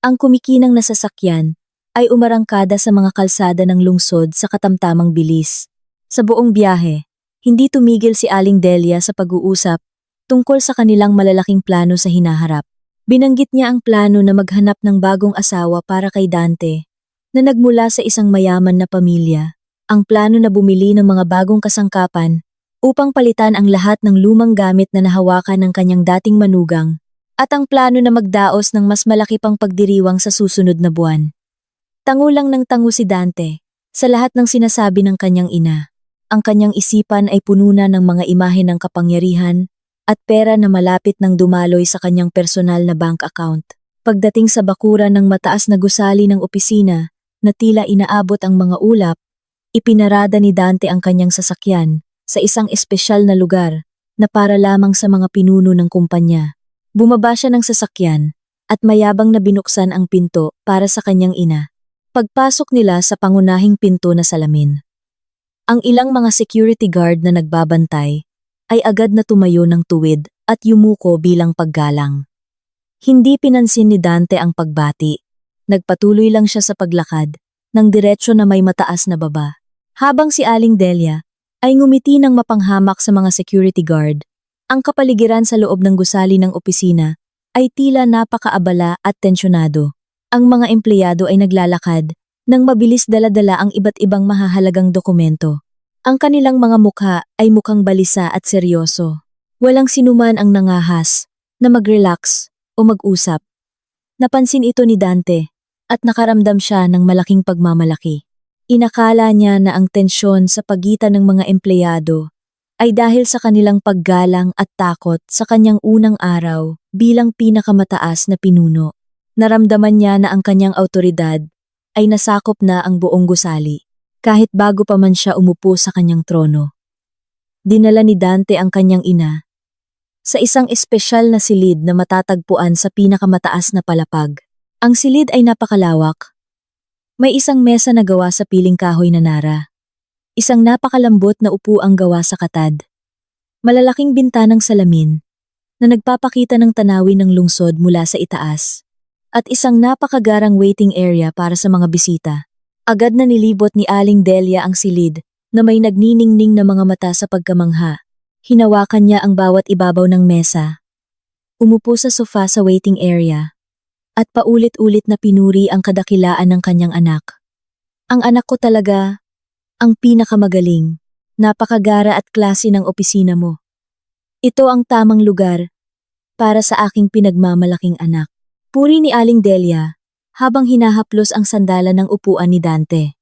Ang kumikinang na sasakyan ay umarangkada sa mga kalsada ng lungsod sa katamtamang bilis. Sa buong biyahe, hindi tumigil si Aling Delia sa pag-uusap tungkol sa kanilang malalaking plano sa hinaharap. Binanggit niya ang plano na maghanap ng bagong asawa para kay Dante, na nagmula sa isang mayaman na pamilya. Ang plano na bumili ng mga bagong kasangkapan upang palitan ang lahat ng lumang gamit na nahawakan ng kanyang dating manugang, at ang plano na magdaos ng mas malaki pang pagdiriwang sa susunod na buwan. Tango lang ng tango si Dante sa lahat ng sinasabi ng kanyang ina. Ang kanyang isipan ay puno na ng mga imahe ng kapangyarihan at pera na malapit ng dumaloy sa kanyang personal na bank account. Pagdating sa bakuran ng mataas na gusali ng opisina na tila inaabot ang mga ulap, ipinarada ni Dante ang kanyang sasakyan sa isang espesyal na lugar na para lamang sa mga pinuno ng kumpanya. Bumaba siya ng sasakyan at mayabang na binuksan ang pinto para sa kanyang ina. Pagpasok nila sa pangunahing pinto na salamin, ang ilang mga security guard na nagbabantay ay agad na tumayo ng tuwid at yumuko bilang paggalang. Hindi pinansin ni Dante ang pagbati. Nagpatuloy lang siya sa paglakad ng diretsyo na may mataas na baba. Habang si Aling Delia ay ngumiti ng mapanghamak sa mga security guard, ang kapaligiran sa loob ng gusali ng opisina ay tila napakaabala at tensyonado. Ang mga empleyado ay naglalakad nang mabilis dala-dala ang iba't ibang mahahalagang dokumento. Ang kanilang mga mukha ay mukhang balisa at seryoso. Walang sinuman ang nangahas na mag-relax o mag-usap. Napansin ito ni Dante at nakaramdam siya ng malaking pagmamalaki. Inakala niya na ang tensyon sa pagitan ng mga empleyado ay dahil sa kanilang paggalang at takot sa kanyang unang araw bilang pinakamataas na pinuno. Naramdaman niya na ang kanyang awtoridad ay nasakop na ang buong gusali, kahit bago pa man siya umupo sa kanyang trono. Dinala ni Dante ang kanyang ina sa isang espesyal na silid na matatagpuan sa pinakamataas na palapag. Ang silid ay napakalawak. May isang mesa na gawa sa piling kahoy na nara. Isang napakalambot na upuang gawa sa katad. Malalaking bintanang salamin na nagpapakita ng tanawin ng lungsod mula sa itaas. At isang napakagarang waiting area para sa mga bisita. Agad na nilibot ni Aling Delia ang silid na may nagniningning na mga mata sa pagkamangha. Hinawakan niya ang bawat ibabaw ng mesa. Umupo sa sofa sa waiting area at paulit-ulit na pinuri ang kadakilaan ng kanyang anak. Ang anak ko talaga ang pinakamagaling, napakagara at klase ng opisina mo. Ito ang tamang lugar para sa aking pinagmamalaking anak. Puri ni Aling Delia habang hinahaplos ang sandalan ng upuan ni Dante.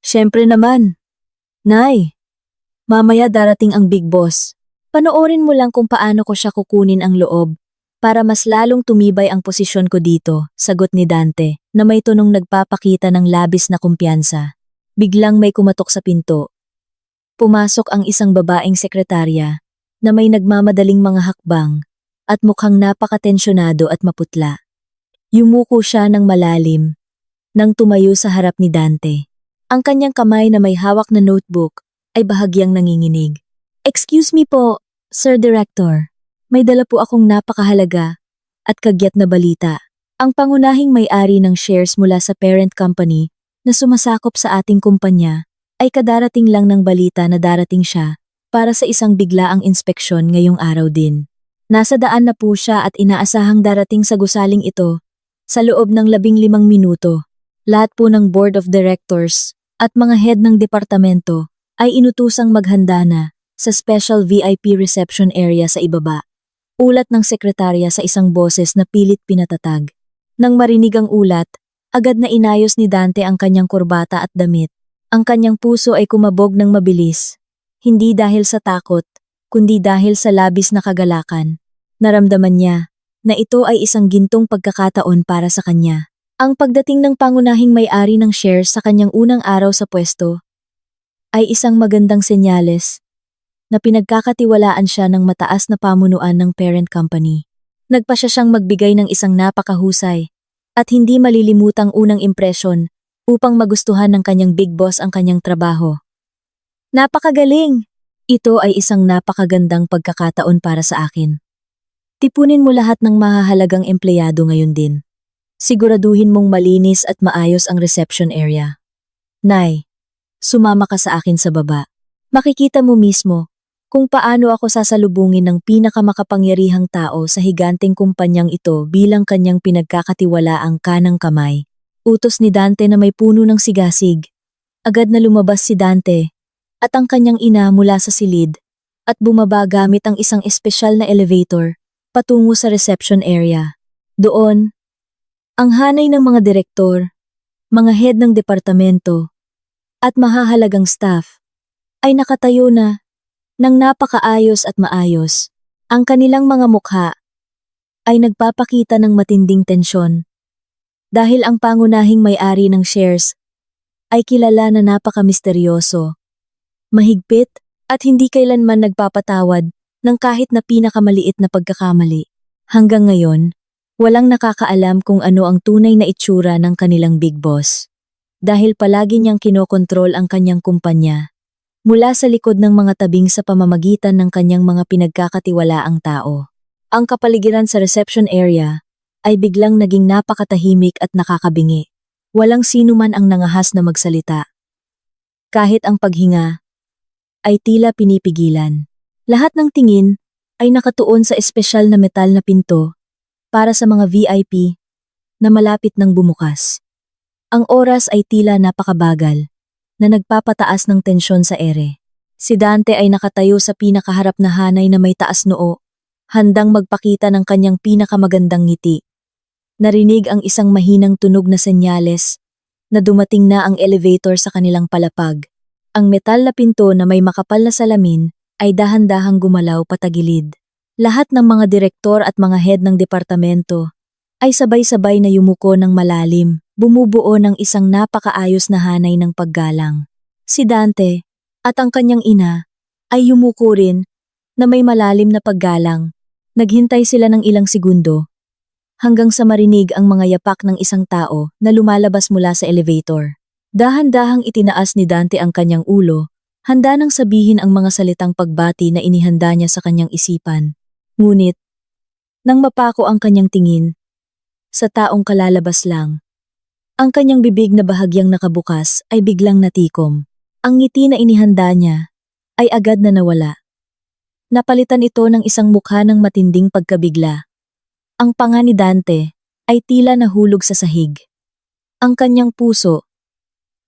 Siyempre naman. Nay, mamaya darating ang big boss. Panoorin mo lang kung paano ko siya kukunin ang loob para mas lalong tumibay ang posisyon ko dito, sagot ni Dante na may tonong nagpapakita ng labis na kumpiyansa. Biglang may kumatok sa pinto. Pumasok ang isang babaeng sekretarya na may nagmamadaling mga hakbang at mukhang napakatensyonado at maputla. Yumuko siya ng malalim nang tumayo sa harap ni Dante. Ang kanyang kamay na may hawak na notebook ay bahagyang nanginginig. Excuse me po, Sir Director. May dala po akong napakahalaga at kagyat na balita. Ang pangunahing may-ari ng shares mula sa parent company na sumasakop sa ating kumpanya ay kadarating lang ng balita na darating siya para sa isang biglaang inspeksyon ngayong araw din. Nasa daan na po siya at inaasahang darating sa gusaling ito sa loob ng 15 minuto. Lahat po ng board of directors at mga head ng departamento ay inutusang maghanda na sa special VIP reception area sa ibaba. Ulat ng sekretarya sa isang boses na pilit pinatatag. Nang marinig ang ulat, agad na inayos ni Dante ang kanyang kurbata at damit. Ang kanyang puso ay kumabog ng mabilis. Hindi dahil sa takot, kundi dahil sa labis na kagalakan. Naramdaman niya na ito ay isang gintong pagkakataon para sa kanya. Ang pagdating ng pangunahing may-ari ng shares sa kanyang unang araw sa pwesto ay isang magandang senyales na pinagkakatiwalaan siya ng mataas na pamunuan ng parent company. Nagpasya siyang magbigay ng isang napakahusay at hindi malilimutang unang impresyon upang magustuhan ng kanyang big boss ang kanyang trabaho. Napakagaling! Ito ay isang napakagandang pagkakataon para sa akin. Tipunin mo lahat ng mahahalagang empleyado ngayon din. Siguraduhin mong malinis at maayos ang reception area. Nay, sumama ka sa akin sa baba. Makikita mo mismo kung paano ako sasalubungin ng pinakamakapangyarihang tao sa higanteng kumpanyang ito bilang kanyang pinagkakatiwalaang kanang kamay. Utos ni Dante na may puno ng sigasig. Agad na lumabas si Dante at ang kanyang ina mula sa silid at bumaba gamit ang isang espesyal na elevator patungo sa reception area. Doon, ang hanay ng mga direktor, mga head ng departamento, at mahahalagang staff ay nakatayo na ng napakaayos at maayos. Ang kanilang mga mukha ay nagpapakita ng matinding tensyon dahil ang pangunahing may-ari ng shares ay kilala na napaka-misteryoso, mahigpit at hindi kailanman nagpapatawad ng kahit na pinakamaliit na pagkakamali. Hanggang ngayon, walang nakakaalam kung ano ang tunay na itsura ng kanilang big boss. Dahil palagi niyang kinokontrol ang kanyang kumpanya, mula sa likod ng mga tabing sa pamamagitan ng kanyang mga pinagkakatiwalaang tao. Ang kapaligiran sa reception area ay biglang naging napakatahimik at nakakabingi. Walang sino man ang nangahas na magsalita. Kahit ang paghinga ay tila pinipigilan. Lahat ng tingin ay nakatuon sa espesyal na metal na pinto para sa mga VIP na malapit ng bumukas. Ang oras ay tila napakabagal na nagpapataas ng tensyon sa ere. Si Dante ay nakatayo sa pinakaharap na hanay na may taas noo, handang magpakita ng kanyang pinakamagandang ngiti. Narinig ang isang mahinang tunog na senyales na dumating na ang elevator sa kanilang palapag. Ang metal na pinto na may makapal na salamin ay dahan-dahang gumalaw patagilid. Lahat ng mga direktor at mga head ng departamento ay sabay-sabay na yumuko ng malalim, bumubuo ng isang napakaayos na hanay ng paggalang. Si Dante at ang kanyang ina ay yumuko rin na may malalim na paggalang. Naghintay sila ng ilang segundo hanggang sa marinig ang mga yapak ng isang tao na lumalabas mula sa elevator. Dahan-dahang itinaas ni Dante ang kanyang ulo, handa nang sabihin ang mga salitang pagbati na inihanda niya sa kanyang isipan. Ngunit, nang mapako ang kanyang tingin, sa taong kalalabas lang, ang kanyang bibig na bahagyang nakabukas ay biglang natikom. Ang ngiti na inihanda niya ay agad na nawala. Napalitan ito ng isang mukha ng matinding pagkabigla. Ang panga ni Dante ay tila nahulog sa sahig. Ang kanyang puso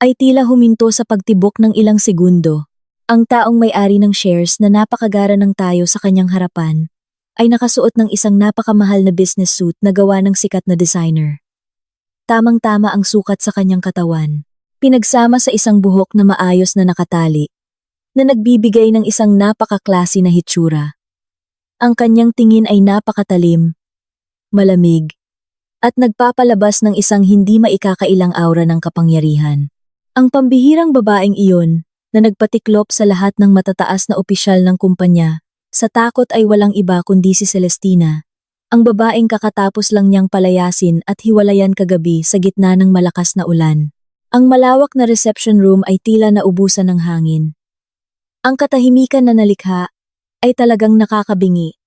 ay tila huminto sa pagtibok ng ilang segundo. Ang taong may-ari ng shares na napakagara ng tayo sa kanyang harapan ay nakasuot ng isang napakamahal na business suit na gawa ng sikat na designer. Tamang-tama ang sukat sa kanyang katawan, pinagsama sa isang buhok na maayos na nakatali, na nagbibigay ng isang napakaklase na hitsura. Ang kanyang tingin ay napakatalim, malamig, at nagpapalabas ng isang hindi maikakailang aura ng kapangyarihan. Ang pambihirang babaeng iyon, na nagpatiklop sa lahat ng matataas na opisyal ng kumpanya, sa takot ay walang iba kundi si Celestina, ang babaeng kakatapos lang niyang palayasin at hiwalayan kagabi sa gitna ng malakas na ulan. Ang malawak na reception room ay tila naubusan ng hangin. Ang katahimikan na nalikha ay talagang nakakabingi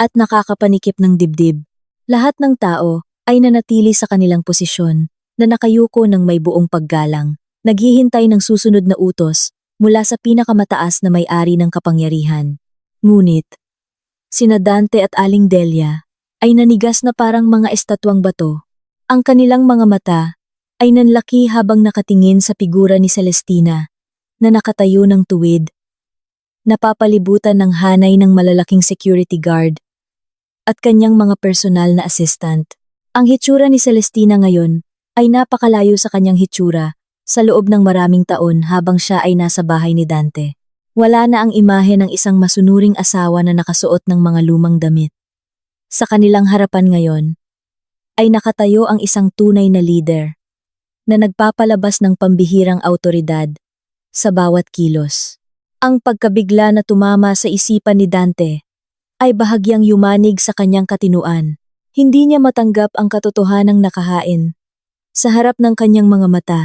at nakakapanikip ng dibdib. Lahat ng tao ay nanatili sa kanilang posisyon na nakayuko ng may buong paggalang, naghihintay ng susunod na utos mula sa pinakamataas na may-ari ng kapangyarihan. Ngunit, Sina Dante at Aling Delia ay nanigas na parang mga estatwang bato. Ang kanilang mga mata ay nanlaki habang nakatingin sa figura ni Celestina na nakatayo ng tuwid, napapalibutan ng hanay ng malalaking security guard at kanyang mga personal na assistant. Ang hitsura ni Celestina ngayon ay napakalayo sa kanyang hitsura sa loob ng maraming taon habang siya ay nasa bahay ni Dante. Wala na ang imahe ng isang masunuring asawa na nakasuot ng mga lumang damit. Sa kanilang harapan ngayon ay nakatayo ang isang tunay na leader na nagpapalabas ng pambihirang awtoridad sa bawat kilos. Ang pagkabigla na tumama sa isipan ni Dante ay bahagyang yumanig sa kanyang katinuan. Hindi niya matanggap ang katotohanang nakahain. Sa harap ng kanyang mga mata,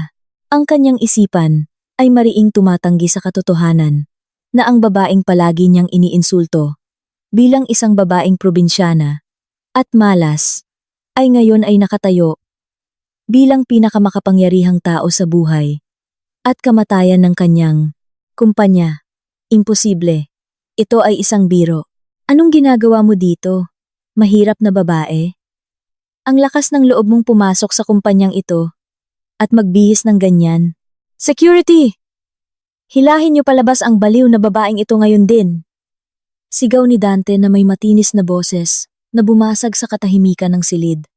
ang kanyang isipan ay mariing tumatanggi sa katotohanan na ang babaeng palagi niyang iniinsulto bilang isang babaeng probinsyana at malas ay ngayon ay nakatayo bilang pinakamakapangyarihang tao sa buhay at kamatayan ng kanyang kumpanya. Imposible. Ito ay isang biro. Anong ginagawa mo dito? Mahirap na babae? Ang lakas ng loob mong pumasok sa kumpanyang ito at magbihis ng ganyan. Security! Hilahin niyo palabas ang baliw na babaeng ito ngayon din. Sigaw ni Dante na may matinis na boses na bumasag sa katahimikan ng silid.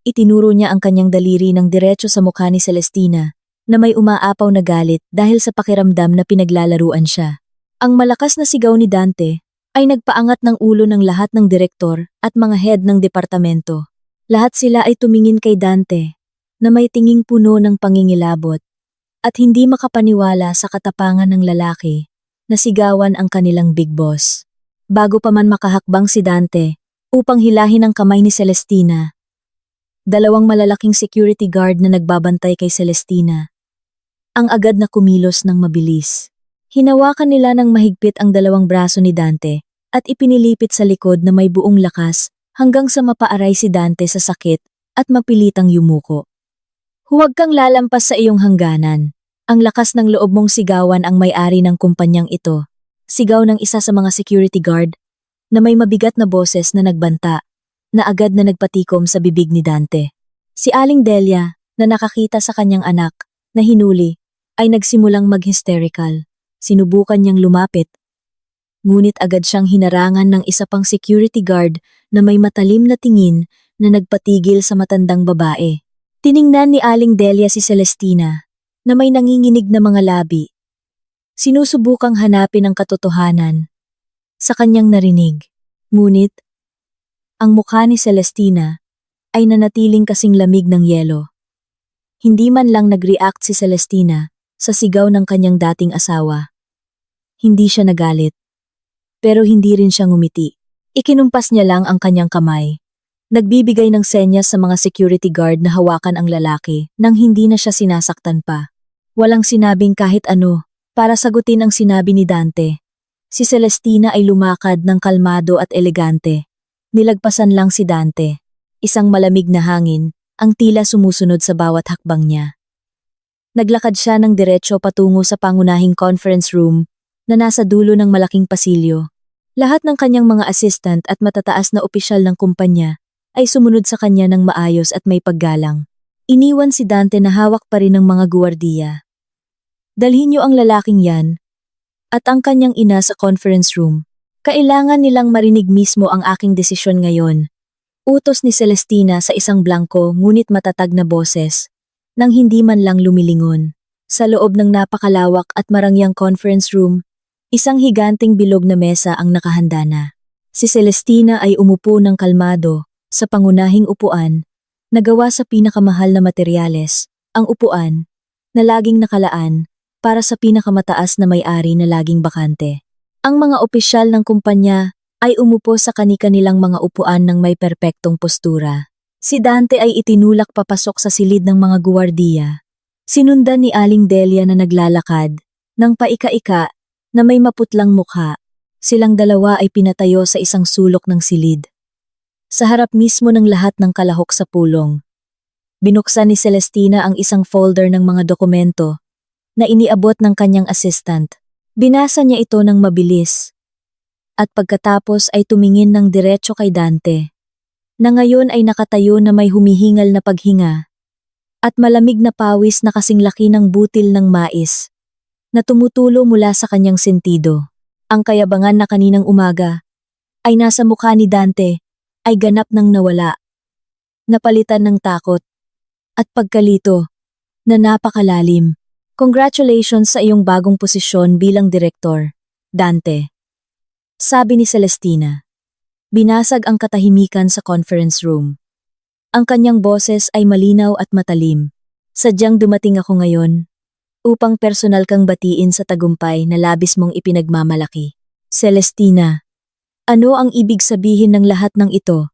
Itinuro niya ang kanyang daliri ng diretso sa mukha ni Celestina na may umaapaw na galit dahil sa pakiramdam na pinaglalaruan siya. Ang malakas na sigaw ni Dante ay nagpaangat ng ulo ng lahat ng direktor at mga head ng departamento. Lahat sila ay tumingin kay Dante na may tinging puno ng pangingilabot at hindi makapaniwala sa katapangan ng lalaki na sigawan ang kanilang big boss. Bago pa man makahakbang si Dante upang hilahin ang kamay ni Celestina, dalawang malalaking security guard na nagbabantay kay Celestina ang agad na kumilos ng mabilis. Hinawakan nila ng mahigpit ang dalawang braso ni Dante at ipinilipit sa likod na may buong lakas hanggang sa mapaaray si Dante sa sakit at mapilitang yumuko. Huwag kang lalampas sa iyong hangganan. Ang lakas ng loob mong sigawan ang may-ari ng kumpanyang ito. Sigaw ng isa sa mga security guard na may mabigat na boses na nagbanta na agad na nagpatikom sa bibig ni Dante. Si Aling Delia na nakakita sa kanyang anak na hinuli ay nagsimulang mag-hysterical. Sinubukan niyang lumapit, ngunit agad siyang hinarangan ng isa pang security guard na may matalim na tingin na nagpatigil sa matandang babae. Tiningnan ni Aling Delia si Celestina na may nanginginig na mga labi. Sinusubukang hanapin ang katotohanan sa kanyang narinig. Ngunit, ang mukha ni Celestina ay nanatiling kasing lamig ng yelo. Hindi man lang nag-react si Celestina sa sigaw ng kanyang dating asawa. Hindi siya nagalit, pero hindi rin siya ngumiti. Ikinumpas niya lang ang kanyang kamay. Nagbibigay ng senyas sa mga security guard na hawakan ang lalaki nang hindi na siya sinasaktan pa. Walang sinabing kahit ano para sagutin ang sinabi ni Dante. Si Celestina ay lumakad ng kalmado at elegante. Nilagpasan lang si Dante. Isang malamig na hangin ang tila sumusunod sa bawat hakbang niya. Naglakad siya ng diretso patungo sa pangunahing conference room na nasa dulo ng malaking pasilyo. Lahat ng kanyang mga assistant at matataas na opisyal ng kumpanya ay sumunod sa kanya ng maayos at may paggalang. Iniwan si Dante na hawak pa rin ng mga guwardiya. Dalhin niyo ang lalaking yan at ang kanyang ina sa conference room. Kailangan nilang marinig mismo ang aking desisyon ngayon. Utos ni Celestina sa isang blangko ngunit matatag na boses, nang hindi man lang lumilingon. Sa loob ng napakalawak at marangyang conference room, isang higanting bilog na mesa ang nakahanda na. Si Celestina ay umupo ng kalmado sa pangunahing upuan na gawa sa pinakamahal na materyales, ang upuan na laging nakalaan para sa pinakamataas na may-ari na laging bakante. Ang mga opisyal ng kumpanya ay umupo sa kani-kanilang mga upuan ng may perpektong postura. Si Dante ay itinulak papasok sa silid ng mga guwardiya. Sinundan ni Aling Delia na naglalakad ng paika-ika na may maputlang mukha. Silang dalawa ay pinatayo sa isang sulok ng silid. Sa harap mismo ng lahat ng kalahok sa pulong, binuksan ni Celestina ang isang folder ng mga dokumento na iniabot ng kanyang assistant. Binasa niya ito ng mabilis. at pagkatapos ay tumingin ng diretso kay Dante, na ngayon ay nakatayo na may humihingal na paghinga, at malamig na pawis na kasing laki ng butil ng mais, na tumutulo mula sa kanyang sentido. Ang kayabangan na kaninang umaga ay nasa mukha ni Dante ay ganap nang nawala, napalitan ng takot at pagkalito na napakalalim. Congratulations sa iyong bagong posisyon bilang direktor, Dante, sabi ni Celestina. Binasag ang katahimikan sa conference room. Ang kanyang boses ay malinaw at matalim. Sadyang dumating ako ngayon upang personal kang batiin sa tagumpay na labis mong ipinagmamalaki. Celestina, ano ang ibig sabihin ng lahat ng ito?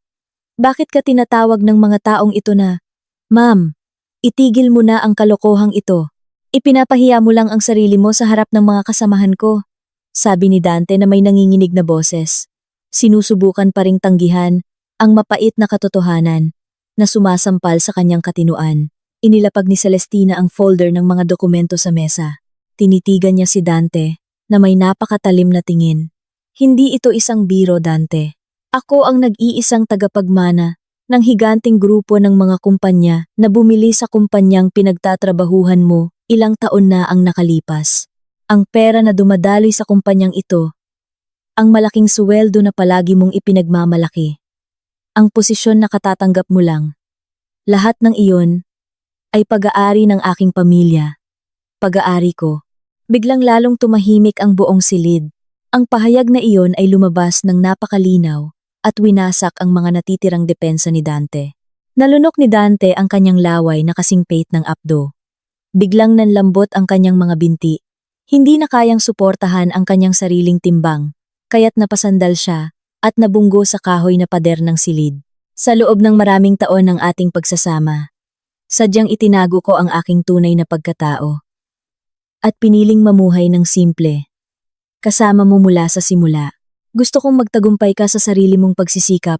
Bakit ka tinatawag ng mga taong ito na, Ma'am, itigil mo na ang kalokohang ito. Ipinapahiya mo lang ang sarili mo sa harap ng mga kasamahan ko, sabi ni Dante na may nanginginig na boses. Sinusubukan pa ring tanggihan ang mapait na katotohanan na sumasampal sa kanyang katinuan. Inilapag ni Celestina ang folder ng mga dokumento sa mesa. Tinitigan niya si Dante na may napakatalim na tingin. Hindi ito isang biro, Dante. Ako ang nag-iisang tagapagmana ng higanting grupo ng mga kumpanya na bumili sa kumpanyang pinagtatrabahuhan mo ilang taon na ang nakalipas. Ang pera na dumadaloy sa kumpanyang ito, ang malaking suweldo na palagi mong ipinagmamalaki, ang posisyon na katatanggap mo lang. Lahat ng iyon ay pag-aari ng aking pamilya, pag-aari ko. Biglang lalong tumahimik ang buong silid. Ang pahayag na iyon ay lumabas ng napakalinaw at winasak ang mga natitirang depensa ni Dante. Nalunok ni Dante ang kanyang laway na kasing pait ng apdo. Biglang nanlambot ang kanyang mga binti. Hindi na kayang suportahan ang kanyang sariling timbang, kaya't napasandal siya at nabunggo sa kahoy na pader ng silid. Sa loob ng maraming taon ng ating pagsasama, sadyang itinago ko ang aking tunay na pagkatao. At piniling mamuhay ng simple. Kasama mo mula sa simula. Gusto kong magtagumpay ka sa sarili mong pagsisikap.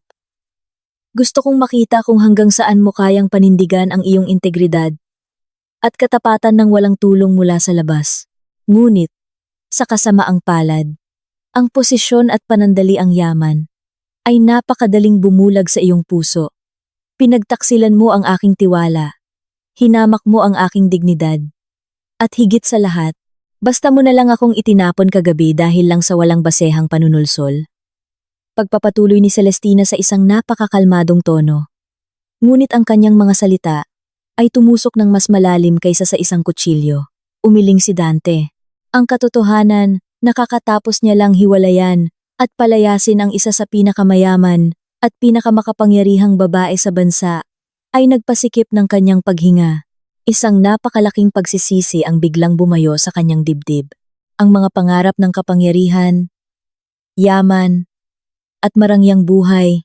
Gusto kong makita kung hanggang saan mo kayang panindigan ang iyong integridad at katapatan ng walang tulong mula sa labas. Ngunit, sa kasamaang palad, ang posisyon at panandali ang yaman ay napakadaling bumulag sa iyong puso. Pinagtaksilan mo ang aking tiwala, hinamak mo ang aking dignidad, at higit sa lahat, basta mo na lang akong itinapon kagabi dahil lang sa walang basehang panunulsol. Pagpapatuloy ni Celestina sa isang napakakalmadong tono. Ngunit ang kanyang mga salita ay tumusok ng mas malalim kaysa sa isang kutsilyo. Umiling si Dante. Ang katotohanan, nakakatapos niya lang hiwalayan at palayasin ang isa sa pinakamayaman at pinakamakapangyarihang babae sa bansa, ay nagpasikip ng kanyang paghinga. Isang napakalaking pagsisisi ang biglang bumayo sa kanyang dibdib. Ang mga pangarap ng kapangyarihan, yaman, at marangyang buhay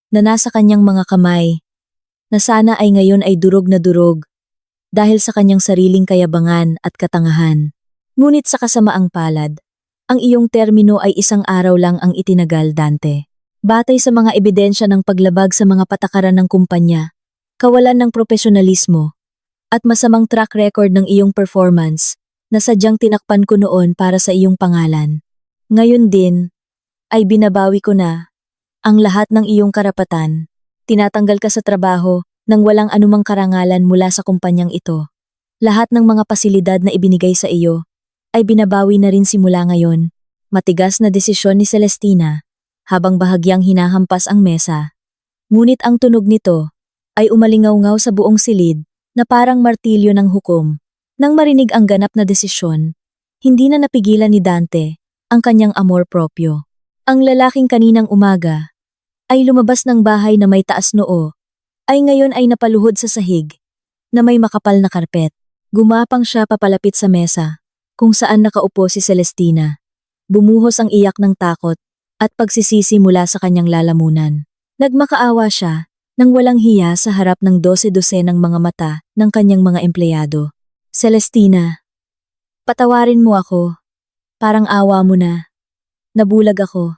na nasa kanyang mga kamay, na sana ay ngayon ay durog na durog dahil sa kanyang sariling kayabangan at katangahan. Ngunit sa kasamaang palad, ang iyong termino ay isang araw lang ang itinagal, Dante. Batay sa mga ebidensya ng paglabag sa mga patakaran ng kumpanya, kawalan ng profesionalismo, at masamang track record ng iyong performance na sadyang tinakpan ko noon para sa iyong pangalan. Ngayon din, ay binabawi ko na ang lahat ng iyong karapatan. Tinatanggal ka sa trabaho nang walang anumang karangalan mula sa kumpanyang ito. Lahat ng mga pasilidad na ibinigay sa iyo ay binabawi na rin simula ngayon. Matigas na desisyon ni Celestina habang bahagyang hinahampas ang mesa. Ngunit ang tunog nito ay umalingaw-ngaw sa buong silid na parang martilyo ng hukom. Nang marinig ang ganap na desisyon, hindi na napigilan ni Dante ang kanyang amor proprio. Ang lalaking kaninang umaga ay lumabas ng bahay na may taas noo, ay ngayon ay napaluhod sa sahig na may makapal na karpet. Gumapang siya papalapit sa mesa kung saan nakaupo si Celestina. Bumuhos ang iyak ng takot at pagsisisi mula sa kanyang lalamunan. Nagmakaawa siya nang walang hiya sa harap ng 12 ng mga mata ng kanyang mga empleyado. Celestina, patawarin mo ako. Parang awa mo na. Nabulag ako.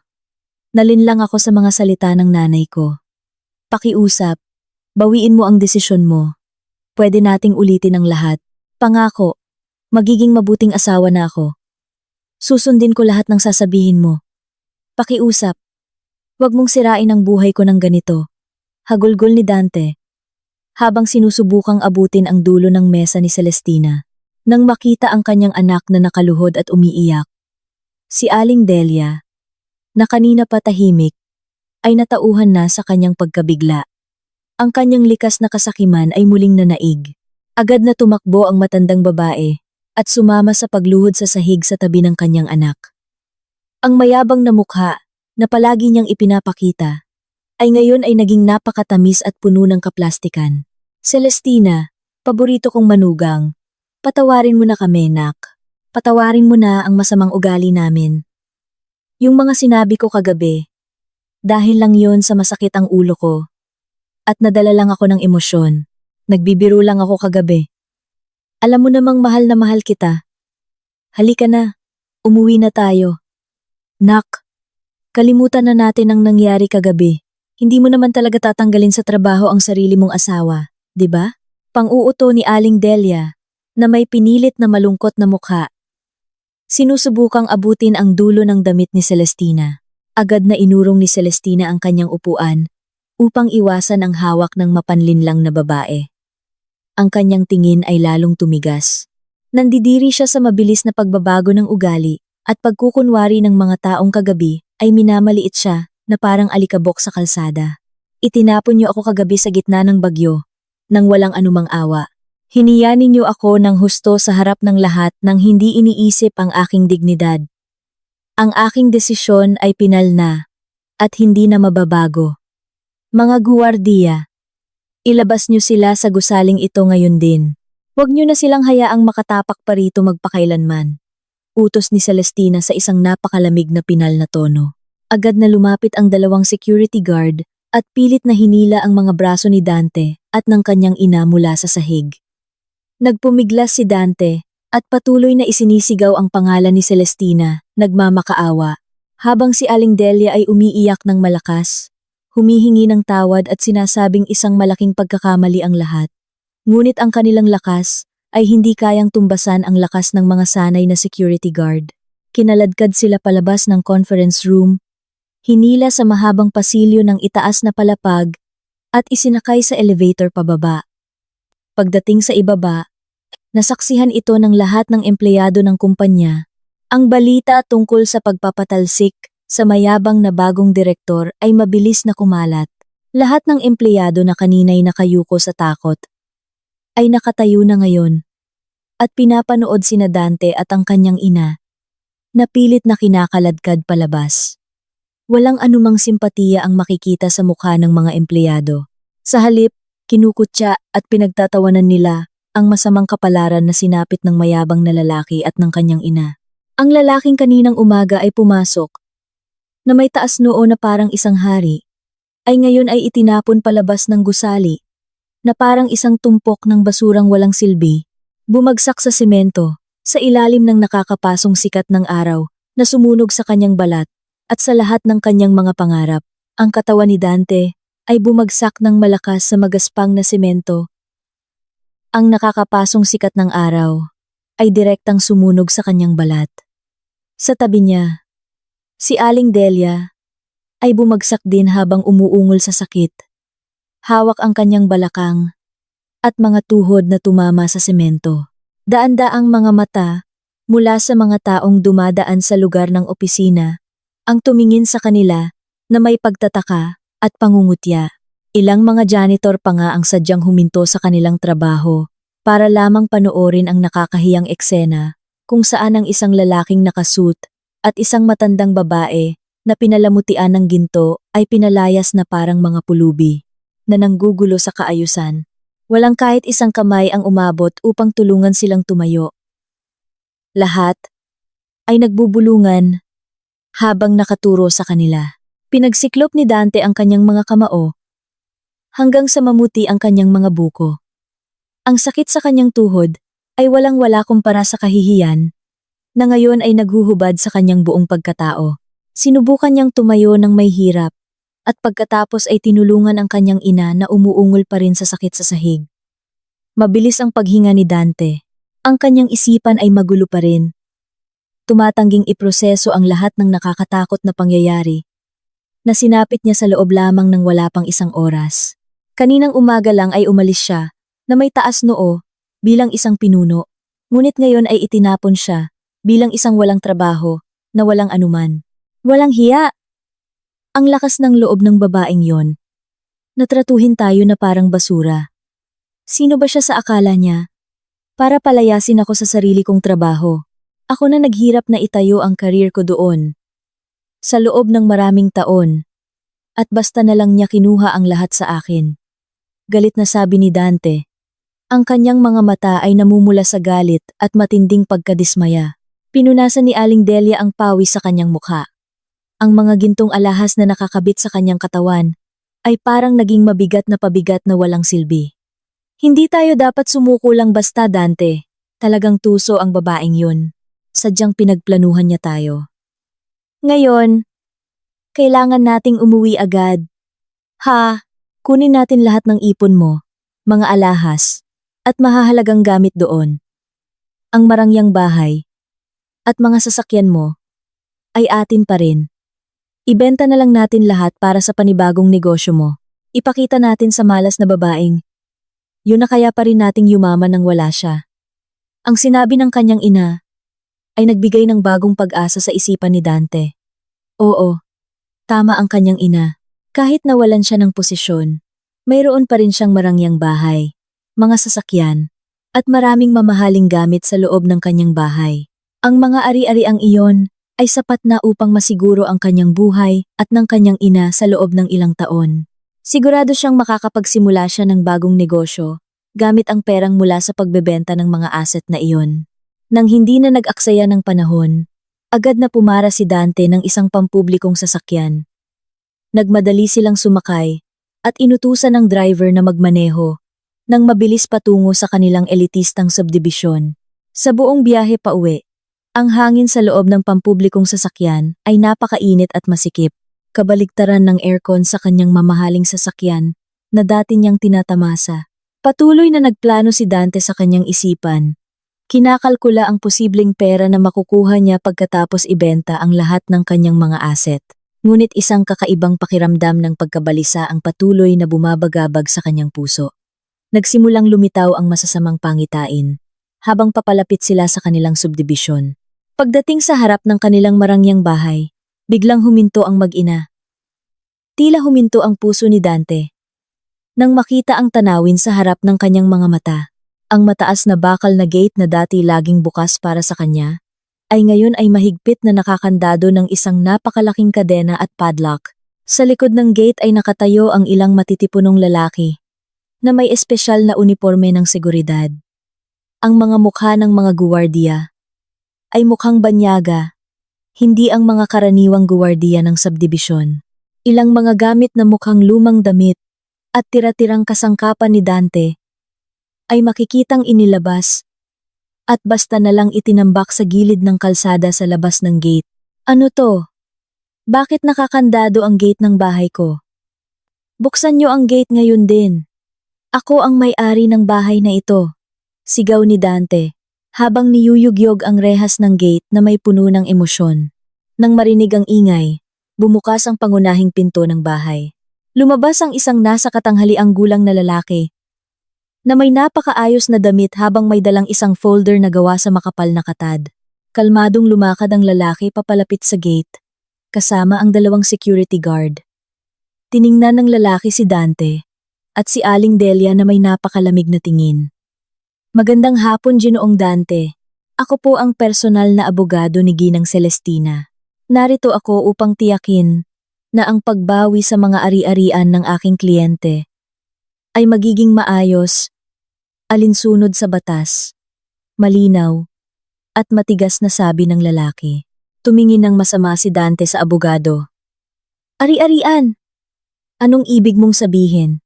Nalinlang ako sa mga salita ng nanay ko. Pakiusap, bawiin mo ang desisyon mo. Pwede nating ulitin ang lahat. Pangako, magiging mabuting asawa na ako. Susundin ko lahat ng sasabihin mo. Pakiusap. Huwag mong sirain ang buhay ko ng ganito. Hagulgol ni Dante. Habang sinusubukang abutin ang dulo ng mesa ni Celestina, nang makita ang kanyang anak na nakaluhod at umiiyak. Si Aling Delia, na kanina pa tahimik, ay natauhan na sa kanyang pagkabigla. Ang kanyang likas na kasakiman ay muling nanaig. Agad na tumakbo ang matandang babae at sumama sa pagluhod sa sahig sa tabi ng kanyang anak. Ang mayabang na mukha na palagi niyang ipinapakita ay ngayon ay naging napakatamis at puno ng kaplastikan. Celestina, paborito kong manugang, patawarin mo na kami, nak. Patawarin mo na ang masamang ugali namin. Yung mga sinabi ko kagabi, dahil lang yon sa masakit ang ulo ko. At nadala lang ako ng emosyon. Nagbibiro lang ako kagabi. Alam mo namang mahal na mahal kita. Halika na, umuwi na tayo. Nak, kalimutan na natin ang nangyari kagabi. Hindi mo naman talaga tatanggalin sa trabaho ang sarili mong asawa, di ba? Pang-uuto ni Aling Delia, na may pinilit na malungkot na mukha. Sinusubukang abutin ang dulo ng damit ni Celestina. Agad na inurong ni Celestina ang kanyang upuan upang iwasan ang hawak ng mapanlinlang na babae. Ang kanyang tingin ay lalong tumigas. Nandidiri siya sa mabilis na pagbabago ng ugali at pagkukunwari ng mga taong kagabi ay minamaliit siya na parang alikabok sa kalsada. Itinapon niyo ako kagabi sa gitna ng bagyo, nang walang anumang awa. Hiniyanin niyo ako ng husto sa harap ng lahat nang hindi iniisip ang aking dignidad. Ang aking desisyon ay pinal na at hindi na mababago. Mga guwardiya, ilabas niyo sila sa gusaling ito ngayon din. Huwag niyo na silang hayaang makatapak pa rito magpakailanman. Utos ni Celestina sa isang napakalamig na pinal na tono. Agad na lumapit ang dalawang security guard at pilit na hinila ang mga braso ni Dante at ng kanyang ina mula sa sahig. Nagpumiglas si Dante at patuloy na isinisigaw ang pangalan ni Celestina, nagmamakaawa, habang si Aling Delia ay umiiyak ng malakas, humihingi ng tawad at sinasabing isang malaking pagkakamali ang lahat. Ngunit ang kanilang lakas ay hindi kayang tumbasan ang lakas ng mga sanay na security guard. Kinaladkad sila palabas ng conference room, hinila sa mahabang pasilyo ng itaas na palapag at isinakay sa elevator pababa. Pagdating sa ibaba, nasaksihan ito ng lahat ng empleyado ng kumpanya. Ang balita tungkol sa pagpapatalsik sa mayabang na bagong direktor ay mabilis na kumalat. Lahat ng empleyado na kaninay nakayuko sa takot ay nakatayo na ngayon at pinapanood sina Dante at ang kanyang ina na pilit na kinakaladkad palabas. Walang anumang simpatiya ang makikita sa mukha ng mga empleyado. Sa halip, kinukutya at pinagtatawanan nila ang masamang kapalaran na sinapit ng mayabang na lalaki at ng kanyang ina. Ang lalaking kaninang umaga ay pumasok, na may taas noo na parang isang hari, ay ngayon ay itinapon palabas ng gusali, na parang isang tumpok ng basurang walang silbi, bumagsak sa semento, sa ilalim ng nakakapasong sikat ng araw, na sumunog sa kanyang balat, at sa lahat ng kanyang mga pangarap. Ang katawan ni Dante ay bumagsak ng malakas sa magaspang na semento. Ang nakakapasong sikat ng araw ay direktang sumunog sa kanyang balat. Sa tabi niya, si Aling Delia ay bumagsak din habang umuungol sa sakit. Hawak ang kanyang balakang at mga tuhod na tumama sa semento. Daan-daang mga mata mula sa mga taong dumadaan sa lugar ng opisina ang tumingin sa kanila na may pagtataka at pangungutya. Ilang mga janitor pa nga ang sadyang huminto sa kanilang trabaho para lamang panoorin ang nakakahiyang eksena kung saan ang isang lalaking nakasuit at isang matandang babae na pinalamutian ng ginto ay pinalayas na parang mga pulubi na nanggugulo sa kaayusan. Walang kahit isang kamay ang umabot upang tulungan silang tumayo. Lahat ay nagbubulungan habang nakaturo sa kanila. Pinagsiklop ni Dante ang kanyang mga kamao hanggang sa mamuti ang kanyang mga buko. Ang sakit sa kanyang tuhod ay walang-wala kumpara sa kahihiyan na ngayon ay naghuhubad sa kanyang buong pagkatao. Sinubukan niyang tumayo ng may hirap at pagkatapos ay tinulungan ang kanyang ina na umuungol pa rin sa sakit sa sahig. Mabilis ang paghinga ni Dante. Ang kanyang isipan ay magulo pa rin. tumatangging iproseso ang lahat ng nakakatakot na pangyayari na sinapit niya sa loob lamang ng wala pang isang oras. Kaninang umaga lang ay umalis siya na may taas noo bilang isang pinuno, ngunit ngayon ay itinapon siya bilang isang walang trabaho na walang anuman. Walang hiya! Ang lakas ng loob ng babaeng yon. Natratuhin tayo na parang basura. Sino ba siya sa akala niya? Para palayasin ako sa sarili kong trabaho. Ako na naghirap na itayo ang career ko doon. Sa loob ng maraming taon. At basta na lang niya kinuha ang lahat sa akin. Galit na sabi ni Dante. Ang kanyang mga mata ay namumula sa galit at matinding pagkadismaya. Pinunasan ni Aling Delia ang pawis sa kanyang mukha. Ang mga gintong alahas na nakakabit sa kanyang katawan ay parang naging mabigat na pabigat na walang silbi. Hindi tayo dapat sumuko lang basta, Dante. Talagang tuso ang babaeng yun. Sadyang pinagplanuhan niya tayo. Ngayon, kailangan nating umuwi agad. Ha, kunin natin lahat ng ipon mo, mga alahas, at mahahalagang gamit doon. Ang marangyang bahay, at mga sasakyan mo, ay atin pa rin. Ibenta na lang natin lahat para sa panibagong negosyo mo. Ipakita natin sa malas na babaeng. Yun na kaya pa rin nating yumaman nang wala siya. Ang sinabi ng kanyang ina ay nagbigay ng bagong pag-asa sa isipan ni Dante. Oo, tama ang kanyang ina. Kahit nawalan siya ng posisyon, mayroon pa rin siyang marangyang bahay, mga sasakyan, at maraming mamahaling gamit sa loob ng kanyang bahay. Ang mga ari-ariang iyon ay sapat na upang masiguro ang kanyang buhay at ng kanyang ina sa loob ng ilang taon. Sigurado siyang makakapagsimula siya ng bagong negosyo gamit ang perang mula sa pagbebenta ng mga asset na iyon. Nang hindi na nag-aksaya ng panahon, agad na pumara si Dante ng isang pampublikong sasakyan. Nagmadali silang sumakay at inutusan ng driver na magmaneho nang mabilis patungo sa kanilang elitistang subdibisyon. Sa buong biyahe pauwi, ang hangin sa loob ng pampublikong sasakyan ay napakainit at masikip, kabaligtaran ng aircon sa kanyang mamahaling sasakyan na dati niyang tinatamasa. Patuloy na nagplano si Dante sa kanyang isipan. Kinakalkula ang posibleng pera na makukuha niya pagkatapos ibenta ang lahat ng kanyang mga asset. Ngunit isang kakaibang pakiramdam ng pagkabalisa ang patuloy na bumabagabag sa kanyang puso. Nagsimulang lumitaw ang masasamang pangitain habang papalapit sila sa kanilang subdibisyon. Pagdating sa harap ng kanilang marangyang bahay, biglang huminto ang mag-ina. Tila huminto ang puso ni Dante. Nang makita ang tanawin sa harap ng kanyang mga mata, ang mataas na bakal na gate na dati laging bukas para sa kanya, ay ngayon ay mahigpit na nakakandado ng isang napakalaking kadena at padlock. Sa likod ng gate ay nakatayo ang ilang matitipunong lalaki na may espesyal na uniforme ng seguridad. Ang mga mukha ng mga guwardiya ay mukhang banyaga, hindi ang mga karaniwang guwardiya ng subdibisyon. Ilang mga gamit na mukhang lumang damit at tira-tirang kasangkapan ni Dante ay makikitang inilabas at basta na lang itinambak sa gilid ng kalsada sa labas ng gate. Ano to? Bakit nakakandado ang gate ng bahay ko? Buksan niyo ang gate ngayon din. Ako ang may-ari ng bahay na ito. Sigaw ni Dante, habang niyuyugyog ang rehas ng gate na may puno ng emosyon. Nang marinig ang ingay, bumukas ang pangunahing pinto ng bahay. Lumabas ang isang nasa katanghaliang gulang na lalaki, na may napakaayos na damit habang may dalang isang folder na gawa sa makapal na katad. Kalmadong lumakad ang lalaki papalapit sa gate, kasama ang dalawang security guard. Tiningnan ng lalaki si Dante, at si Aling Delia na may napakalamig na tingin. Magandang hapon, Ginoong Dante. Ako po ang personal na abogado ni Ginang Celestina. Narito ako upang tiyakin na ang pagbawi sa mga ari-arian ng aking kliyente ay magiging maayos, alinsunod sa batas, malinaw, at matigas na sabi ng lalaki. Tumingin ng masama si Dante sa abogado. Ari-arian! Anong ibig mong sabihin?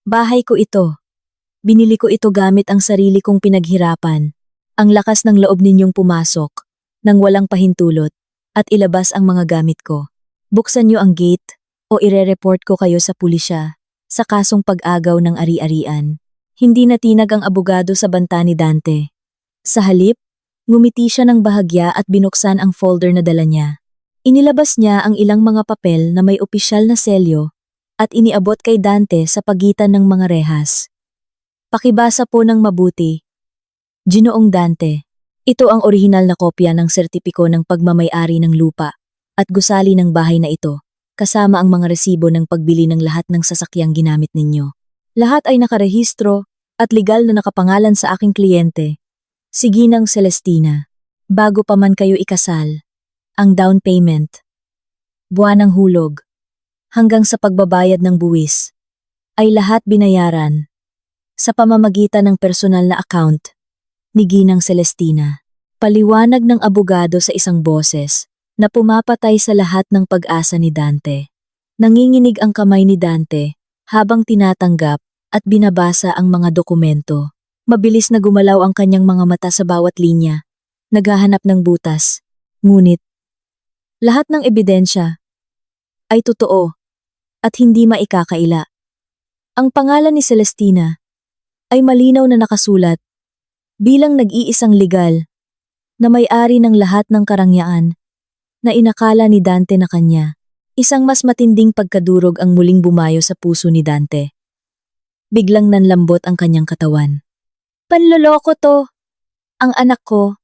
Bahay ko ito. Binili ko ito gamit ang sarili kong pinaghirapan. Ang lakas ng loob ninyong pumasok, nang walang pahintulot, at ilabas ang mga gamit ko. Buksan niyo ang gate, o ire-report ko kayo sa pulisya, sa kasong pag-agaw ng ari-arian. Hindi natinag ang abogado sa banta ni Dante. Sa halip, Ngumiti siya ng bahagya at binuksan ang folder na dala niya. Inilabas niya ang ilang mga papel na may opisyal na selyo at iniabot kay Dante sa pagitan ng mga rehas. Pakibasa po ng mabuti. Ginoong Dante, ito ang orihinal na kopya ng sertipiko ng pagmamay-ari ng lupa at gusali ng bahay na ito, kasama ang mga resibo ng pagbili ng lahat ng sasakyang ginamit ninyo. Lahat ay nakarehistro at legal na nakapangalan sa aking kliyente, si Ginang Celestina. Bago pa man kayo ikasal, ang down payment, buwan ng hulog, hanggang sa pagbabayad ng buwis, ay lahat binayaran sa pamamagitan ng personal na account ni Ginang Celestina. Paliwanag ng abogado sa isang boses na pumapatay sa lahat ng pag-asa ni Dante. Nanginginig ang kamay ni Dante habang tinatanggap at binabasa ang mga dokumento. Mabilis na gumalaw ang kanyang mga mata sa bawat linya, naghahanap ng butas. Ngunit, lahat ng ebidensya ay totoo at hindi maikakaila. Ang pangalan ni Celestina ay malinaw na nakasulat bilang nag-iisang legal na may-ari ng lahat ng karangyaan na inakala ni Dante na kanya. Isang mas matinding pagkadurog ang muling bumayo sa puso ni Dante. Biglang nanlambot ang kanyang katawan. Panloloko to! Ang anak ko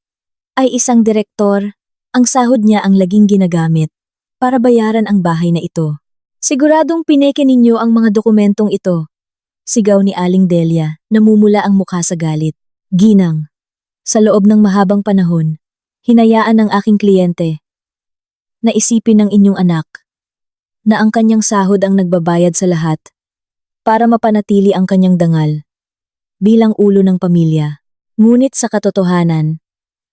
ay isang direktor. Ang sahod niya ang laging ginagamit para bayaran ang bahay na ito. Siguradong pineke ninyo ang mga dokumentong ito. Sigaw ni Aling Delia, namumula ang mukha sa galit. Ginang, sa loob ng mahabang panahon, hinayaan ng aking kliyente na isipin ng inyong anak na ang kanyang sahod ang nagbabayad sa lahat para mapanatili ang kanyang dangal bilang ulo ng pamilya. Ngunit sa katotohanan,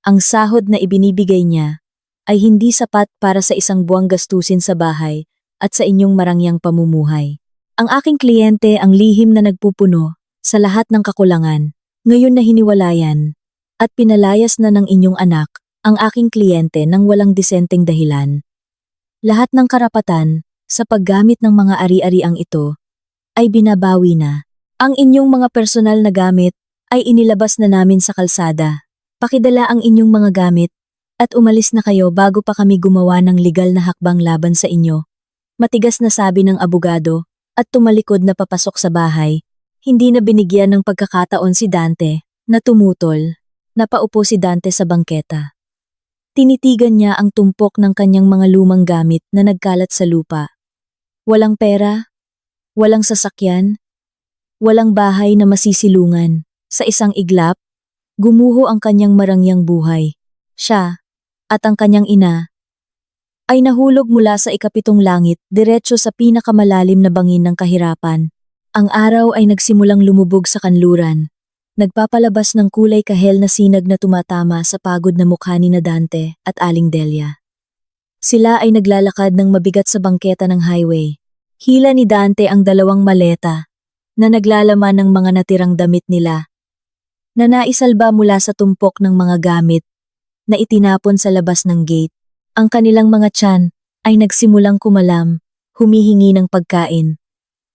ang sahod na ibinibigay niya ay hindi sapat para sa isang buwang gastusin sa bahay at sa inyong marangyang pamumuhay. Ang aking kliyente ang lihim na nagpupuno sa lahat ng kakulangan. Ngayon na hiniwalayan at pinalayas na ng inyong anak ang aking kliyente nang walang disenteng dahilan. Lahat ng karapatan sa paggamit ng mga ari-ariang ito ay binabawi na. Ang inyong mga personal na gamit ay inilabas na namin sa kalsada. Pakidala ang inyong mga gamit at umalis na kayo bago pa kami gumawa ng legal na hakbang laban sa inyo. Matigas na sabi ng abogado at tumalikod na papasok sa bahay. Hindi na binigyan ng pagkakataon si Dante na tumutol. Napaupo si Dante sa bangketa. Tinitigan niya ang tumpok ng kanyang mga lumang gamit na nagkalat sa lupa. Walang pera, walang sasakyan, walang bahay na masisilungan. Sa isang iglap, gumuho ang kanyang marangyang buhay. Siya at ang kanyang ina ay nahulog mula sa ikapitong langit diretso sa pinakamalalim na bangin ng kahirapan. Ang araw ay nagsimulang lumubog sa kanluran, nagpapalabas ng kulay kahel na sinag na tumatama sa pagod na mukha ni na Dante at Aling Delia. Sila ay naglalakad ng mabigat sa bangketa ng highway. Hila ni Dante ang dalawang maleta na naglalaman ng mga natirang damit nila, na naisalba mula sa tumpok ng mga gamit na itinapon sa labas ng gate. Ang kanilang mga tiyan ay nagsimulang kumalam, humihingi ng pagkain.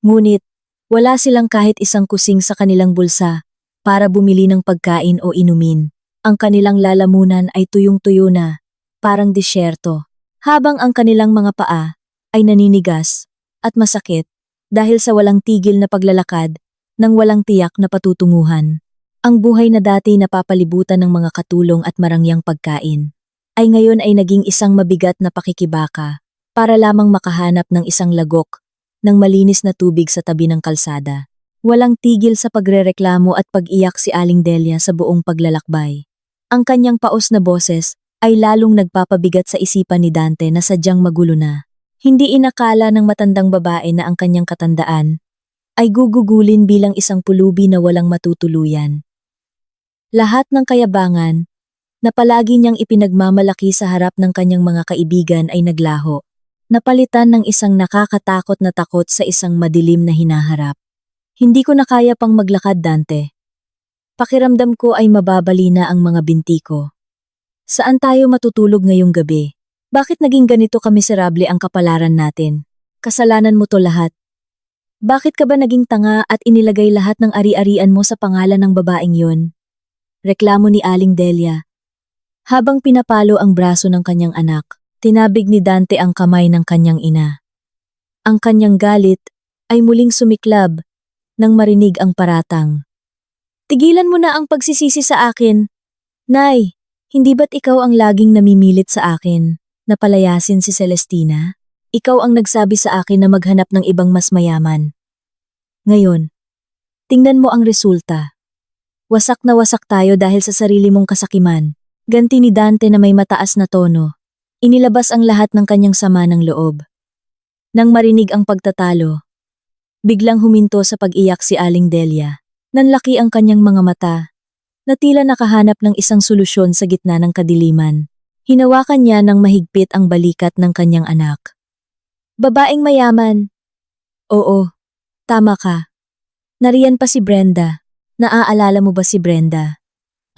Ngunit, wala silang kahit isang kusing sa kanilang bulsa para bumili ng pagkain o inumin. Ang kanilang lalamunan ay tuyong-tuyo na, parang disyerto, habang ang kanilang mga paa ay naninigas at masakit dahil sa walang tigil na paglalakad ng walang tiyak na patutunguhan. Ang buhay na dati napapalibutan ng mga katulong at marangyang pagkain ay ngayon ay naging isang mabigat na pakikibaka para lamang makahanap ng isang lagok ng malinis na tubig sa tabi ng kalsada. Walang tigil sa pagrereklamo at pag-iyak si Aling Delia sa buong paglalakbay. Ang kanyang paos na boses ay lalong nagpapabigat sa isipan ni Dante na sadyang magulo na. Hindi inakala ng matandang babae na ang kanyang katandaan ay gugugulin bilang isang pulubi na walang matutuluyan. Lahat ng kayabangan na palagi niyang ipinagmamalaki sa harap ng kanyang mga kaibigan ay naglaho, napalitan ng isang nakakatakot na takot sa isang madilim na hinaharap. Hindi ko na kaya pang maglakad, Dante. Pakiramdam ko ay mababali na ang mga binti ko. Saan tayo matutulog ngayong gabi? Bakit naging ganito kamiserable ang kapalaran natin? Kasalanan mo to lahat. Bakit ka ba naging tanga at inilagay lahat ng ari-arian mo sa pangalan ng babaeng yon? Reklamo ni Aling Delia. Habang pinapalo ang braso ng kanyang anak, tinabig ni Dante ang kamay ng kanyang ina. Ang kanyang galit ay muling sumiklab nang marinig ang paratang. Tigilan mo na ang pagsisisi sa akin. Nay, hindi ba't ikaw ang laging namimilit sa akin na palayasin si Celestina? Ikaw ang nagsabi sa akin na maghanap ng ibang mas mayaman. Ngayon, tingnan mo ang resulta. Wasak na wasak tayo dahil sa sarili mong kasakiman. Ganti ni Dante na may mataas na tono. Inilabas ang lahat ng kanyang sama ng loob. Nang marinig ang pagtatalo, biglang huminto sa pag-iyak si Aling Delia. Nanlaki ang kanyang mga mata, na tila nakahanap ng isang solusyon sa gitna ng kadiliman. Hinawakan niya ng mahigpit ang balikat ng kanyang anak. Babaeng mayaman. Oo, tama ka. Nariyan pa si Brenda. Naaalala mo ba si Brenda?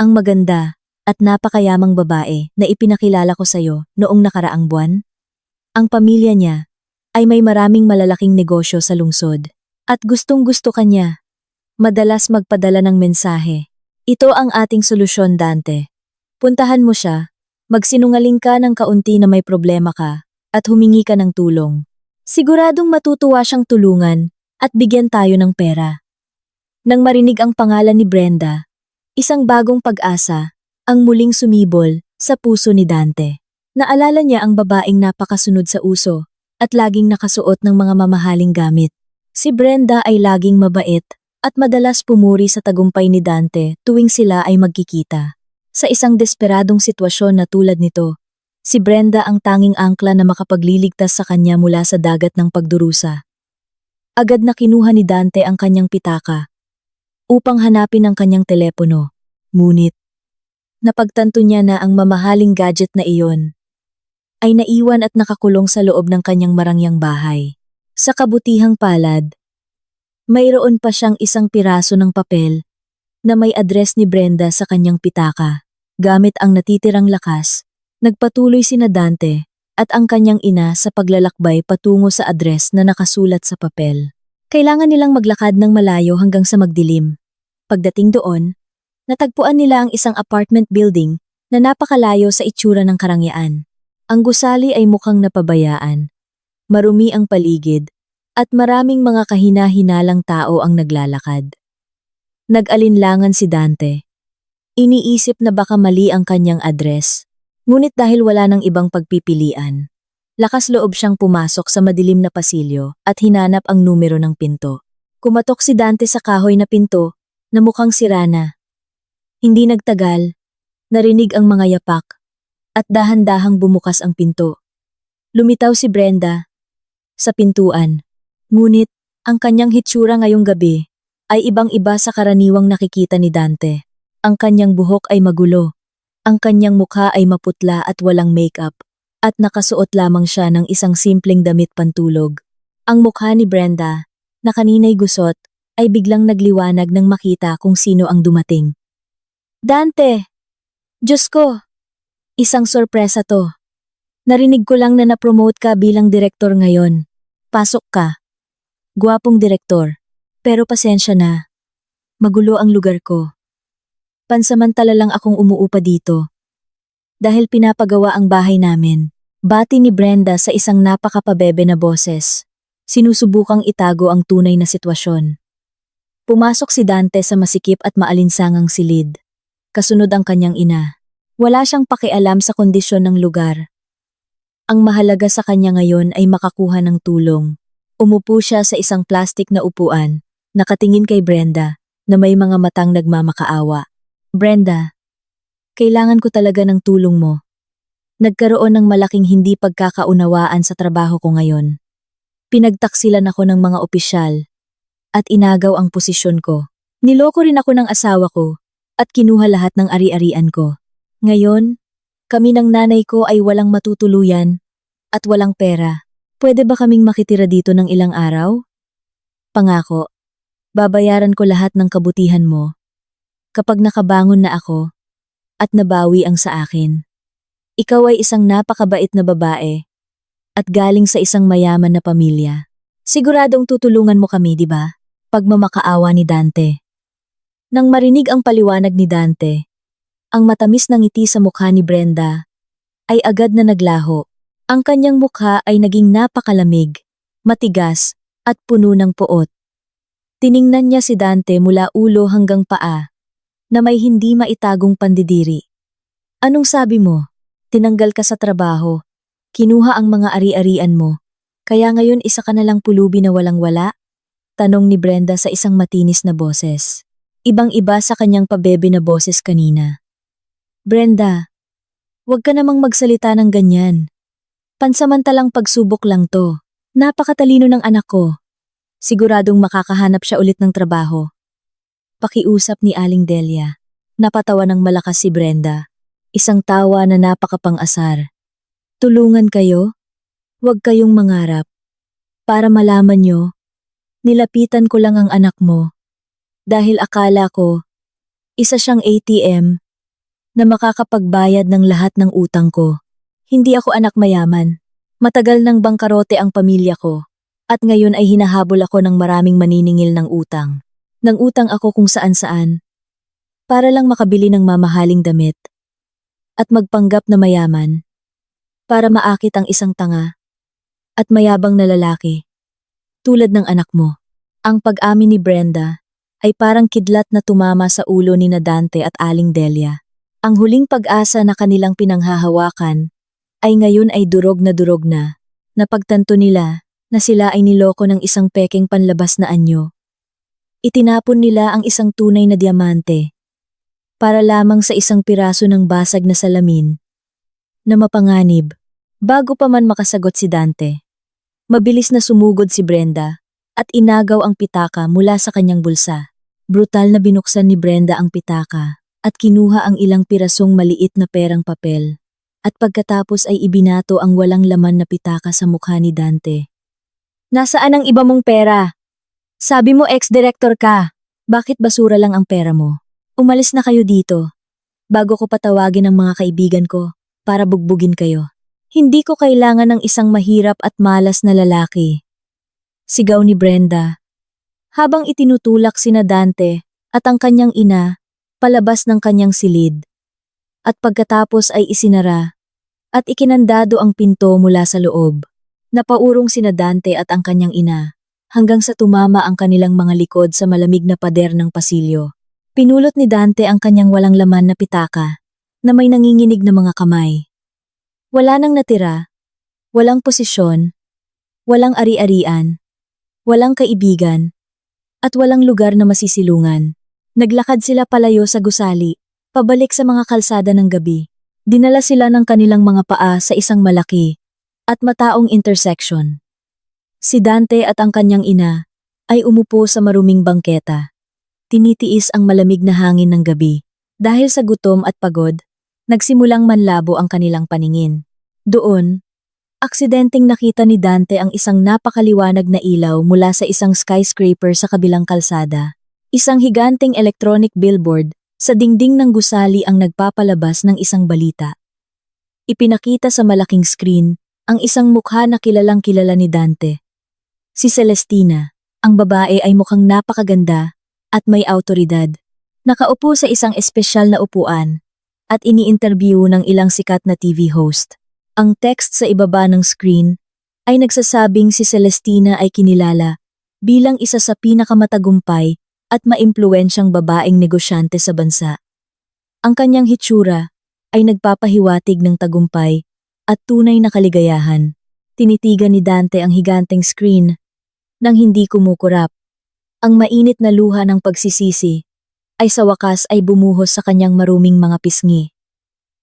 Ang maganda at napakayamang babae na ipinakilala ko sa'yo noong nakaraang buwan? Ang pamilya niya ay may maraming malalaking negosyo sa lungsod. At gustong-gusto ka niya. Madalas magpadala ng mensahe. Ito ang ating solusyon, Dante. Puntahan mo siya, magsinungaling ka ng kaunti na may problema ka, at humingi ka ng tulong. Siguradong matutuwa siyang tulungan at bigyan tayo ng pera. Nang marinig ang pangalan ni Brenda, isang bagong pag-asa ang muling sumibol sa puso ni Dante. Naalala niya ang babaeng napakasunod sa uso at laging nakasuot ng mga mamahaling gamit. Si Brenda ay laging mabait at madalas pumuri sa tagumpay ni Dante tuwing sila ay magkikita. Sa isang desperadong sitwasyon na tulad nito, si Brenda ang tanging angkla na makapagliligtas sa kanya mula sa dagat ng pagdurusa. Agad na kinuha ni Dante ang kanyang pitaka upang hanapin ang kanyang telepono. Ngunit, napagtanto niya na ang mamahaling gadget na iyon ay naiwan at nakakulong sa loob ng kanyang marangyang bahay. Sa kabutihang palad, mayroon pa siyang isang piraso ng papel na may address ni Brenda sa kanyang pitaka. Gamit ang natitirang lakas, nagpatuloy sina Dante at ang kanyang ina sa paglalakbay patungo sa address na nakasulat sa papel. Kailangan nilang maglakad ng malayo hanggang sa magdilim. Pagdating doon, natagpuan nila ang isang apartment building na napakalayo sa itsura ng karangyaan. Ang gusali ay mukhang napabayaan. Marumi ang paligid at maraming mga kahina-hinalang tao ang naglalakad. Nag-alinlangan si Dante. Iniisip na baka mali ang kanyang address. Ngunit dahil wala ng ibang pagpipilian, lakas loob siyang pumasok sa madilim na pasilyo at hinanap ang numero ng pinto. Kumatok si Dante sa kahoy na pinto na mukhang sira na. Hindi nagtagal, narinig ang mga yapak at dahan-dahang bumukas ang pinto. Lumitaw si Brenda sa pintuan. Ngunit ang kanyang hitsura ngayong gabi ay ibang-iba sa karaniwang nakikita ni Dante. Ang kanyang buhok ay magulo, ang kanyang mukha ay maputla at walang makeup, at nakasuot lamang siya ng isang simpleng damit pantulog. Ang mukha ni Brenda, na kanina'y gusot, ay biglang nagliwanag nang makita kung sino ang dumating. Dante! Diyos ko! Isang sorpresa to. Narinig ko lang na na-promote ka bilang direktor ngayon. Pasok ka. Gwapong direktor. Pero pasensya na. Magulo ang lugar ko. Pansamantala lang akong umuupa dito. Dahil pinapagawa ang bahay namin. Bati ni Brenda sa isang napakapabebe na boses. Sinusubukang itago ang tunay na sitwasyon. Pumasok si Dante sa masikip at maalinsangang silid. Kasunod ang kanyang ina. Wala siyang pakialam sa kondisyon ng lugar. Ang mahalaga sa kanya ngayon ay makakuha ng tulong. Umupo siya sa isang plastik na upuan, nakatingin kay Brenda, na may mga matang nagmamakaawa. Brenda, kailangan ko talaga ng tulong mo. Nagkaroon ng malaking hindi pagkakaunawaan sa trabaho ko ngayon. Pinagtaksilan ako ng mga opisyal at inagaw ang posisyon ko. Niloko rin ako ng asawa ko at kinuha lahat ng ari-arian ko. Ngayon, kami ng nanay ko ay walang matutuluyan at walang pera. Pwede ba kaming makitira dito ng ilang araw? Pangako, babayaran ko lahat ng kabutihan mo kapag nakabangon na ako at nabawi ang sa akin. Ikaw ay isang napakabait na babae at galing sa isang mayaman na pamilya. Siguradong tutulungan mo kami, di ba? Pagmamakaawa ni Dante. Nang marinig ang paliwanag ni Dante, ang matamis na ngiti sa mukha ni Brenda ay agad na naglaho. Ang kanyang mukha ay naging napakalamig, matigas, at puno ng poot. Tiningnan niya si Dante mula ulo hanggang paa, na may hindi maitagong pandidiri. Anong sabi mo? Tinanggal ka sa trabaho, kinuha ang mga ari-arian mo, kaya ngayon isa ka nalang pulubi na walang-wala? Tanong ni Brenda sa isang matinis na boses. Ibang-iba sa kanyang pabebe na boses kanina. Brenda, huwag ka namang magsalita ng ganyan. Pansamantalang pagsubok lang to. Napakatalino ng anak ko. Siguradong makakahanap siya ulit ng trabaho. Pakiusap ni Aling Delia. Napatawa ng malakas si Brenda. Isang tawa na napakapang-asar. Tulungan kayo? Huwag kayong mangarap. Para malaman nyo, nilapitan ko lang ang anak mo. Dahil akala ko, isa siyang ATM na makakapagbayad ng lahat ng utang ko. Hindi ako anak mayaman. Matagal nang bangkarote ang pamilya ko. At ngayon ay hinahabol ako ng maraming maniningil ng utang. Nang utang ako kung saan-saan. Para lang makabili ng mamahaling damit. At magpanggap na mayaman. Para maakit ang isang tanga. At mayabang na lalaki. Tulad ng anak mo. Ang pag-amin ni Brenda ay parang kidlat na tumama sa ulo ni Dante at Aling Delia. Ang huling pag-asa na kanilang pinanghahawakan ay ngayon ay durog na. Napagtanto nila na sila ay niloko ng isang pekeng panlabas na anyo. Itinapon nila ang isang tunay na diamante para lamang sa isang piraso ng basag na salamin na mapanganib. Bago pa man makasagot si Dante, mabilis na sumugod si Brenda at inagaw ang pitaka mula sa kanyang bulsa. Brutal na binuksan ni Brenda ang pitaka at kinuha ang ilang pirasong maliit na perang papel. At pagkatapos ay ibinato ang walang laman na pitaka sa mukha ni Dante. Nasaan ang iba mong pera? Sabi mo ex-director ka. Bakit basura lang ang pera mo? Umalis na kayo dito. Bago ko patawagin ang mga kaibigan ko para bugbugin kayo. Hindi ko kailangan ng isang mahirap at malas na lalaki. Sigaw ni Brenda. Habang itinutulak sina Dante at ang kanyang ina palabas ng kanyang silid. At pagkatapos ay isinara at ikinandado ang pinto mula sa loob. Napaurong sina Dante at ang kanyang ina hanggang sa tumama ang kanilang mga likod sa malamig na pader ng pasilyo. Pinulot ni Dante ang kanyang walang laman na pitaka na may nanginginig na mga kamay. Wala nang natira, walang posisyon, walang ari-arian, walang kaibigan, at walang lugar na masisilungan. Naglakad sila palayo sa gusali, pabalik sa mga kalsada ng gabi. Dinala sila ng kanilang mga paa sa isang malaki at mataong intersection. Si Dante at ang kanyang ina ay umupo sa maruming bangketa. Tinitiis ang malamig na hangin ng gabi. Dahil sa gutom at pagod, nagsimulang manlabo ang kanilang paningin. Doon, aksidenteng nakita ni Dante ang isang napakaliwanag na ilaw mula sa isang skyscraper sa kabilang kalsada. Isang higanteng electronic billboard sa dingding ng gusali ang nagpapalabas ng isang balita. Ipinakita sa malaking screen ang isang mukha na kilalang-kilala ni Dante. Si Celestina, ang babae ay mukhang napakaganda at may awtoridad. Nakaupo sa isang espesyal na upuan at ini-interview ng ilang sikat na TV host. Ang text sa ibaba ng screen ay nagsasabing si Celestina ay kinilala bilang isa sa pinakamatagumpay at maimpluwensyang babaeng negosyante sa bansa. Ang kanyang hitsura ay nagpapahiwatig ng tagumpay at tunay na kaligayahan. Tinitigan ni Dante ang higanteng screen nang hindi kumukurap. Ang mainit na luha ng pagsisisi ay sa wakas ay bumuhos sa kanyang maruming mga pisngi.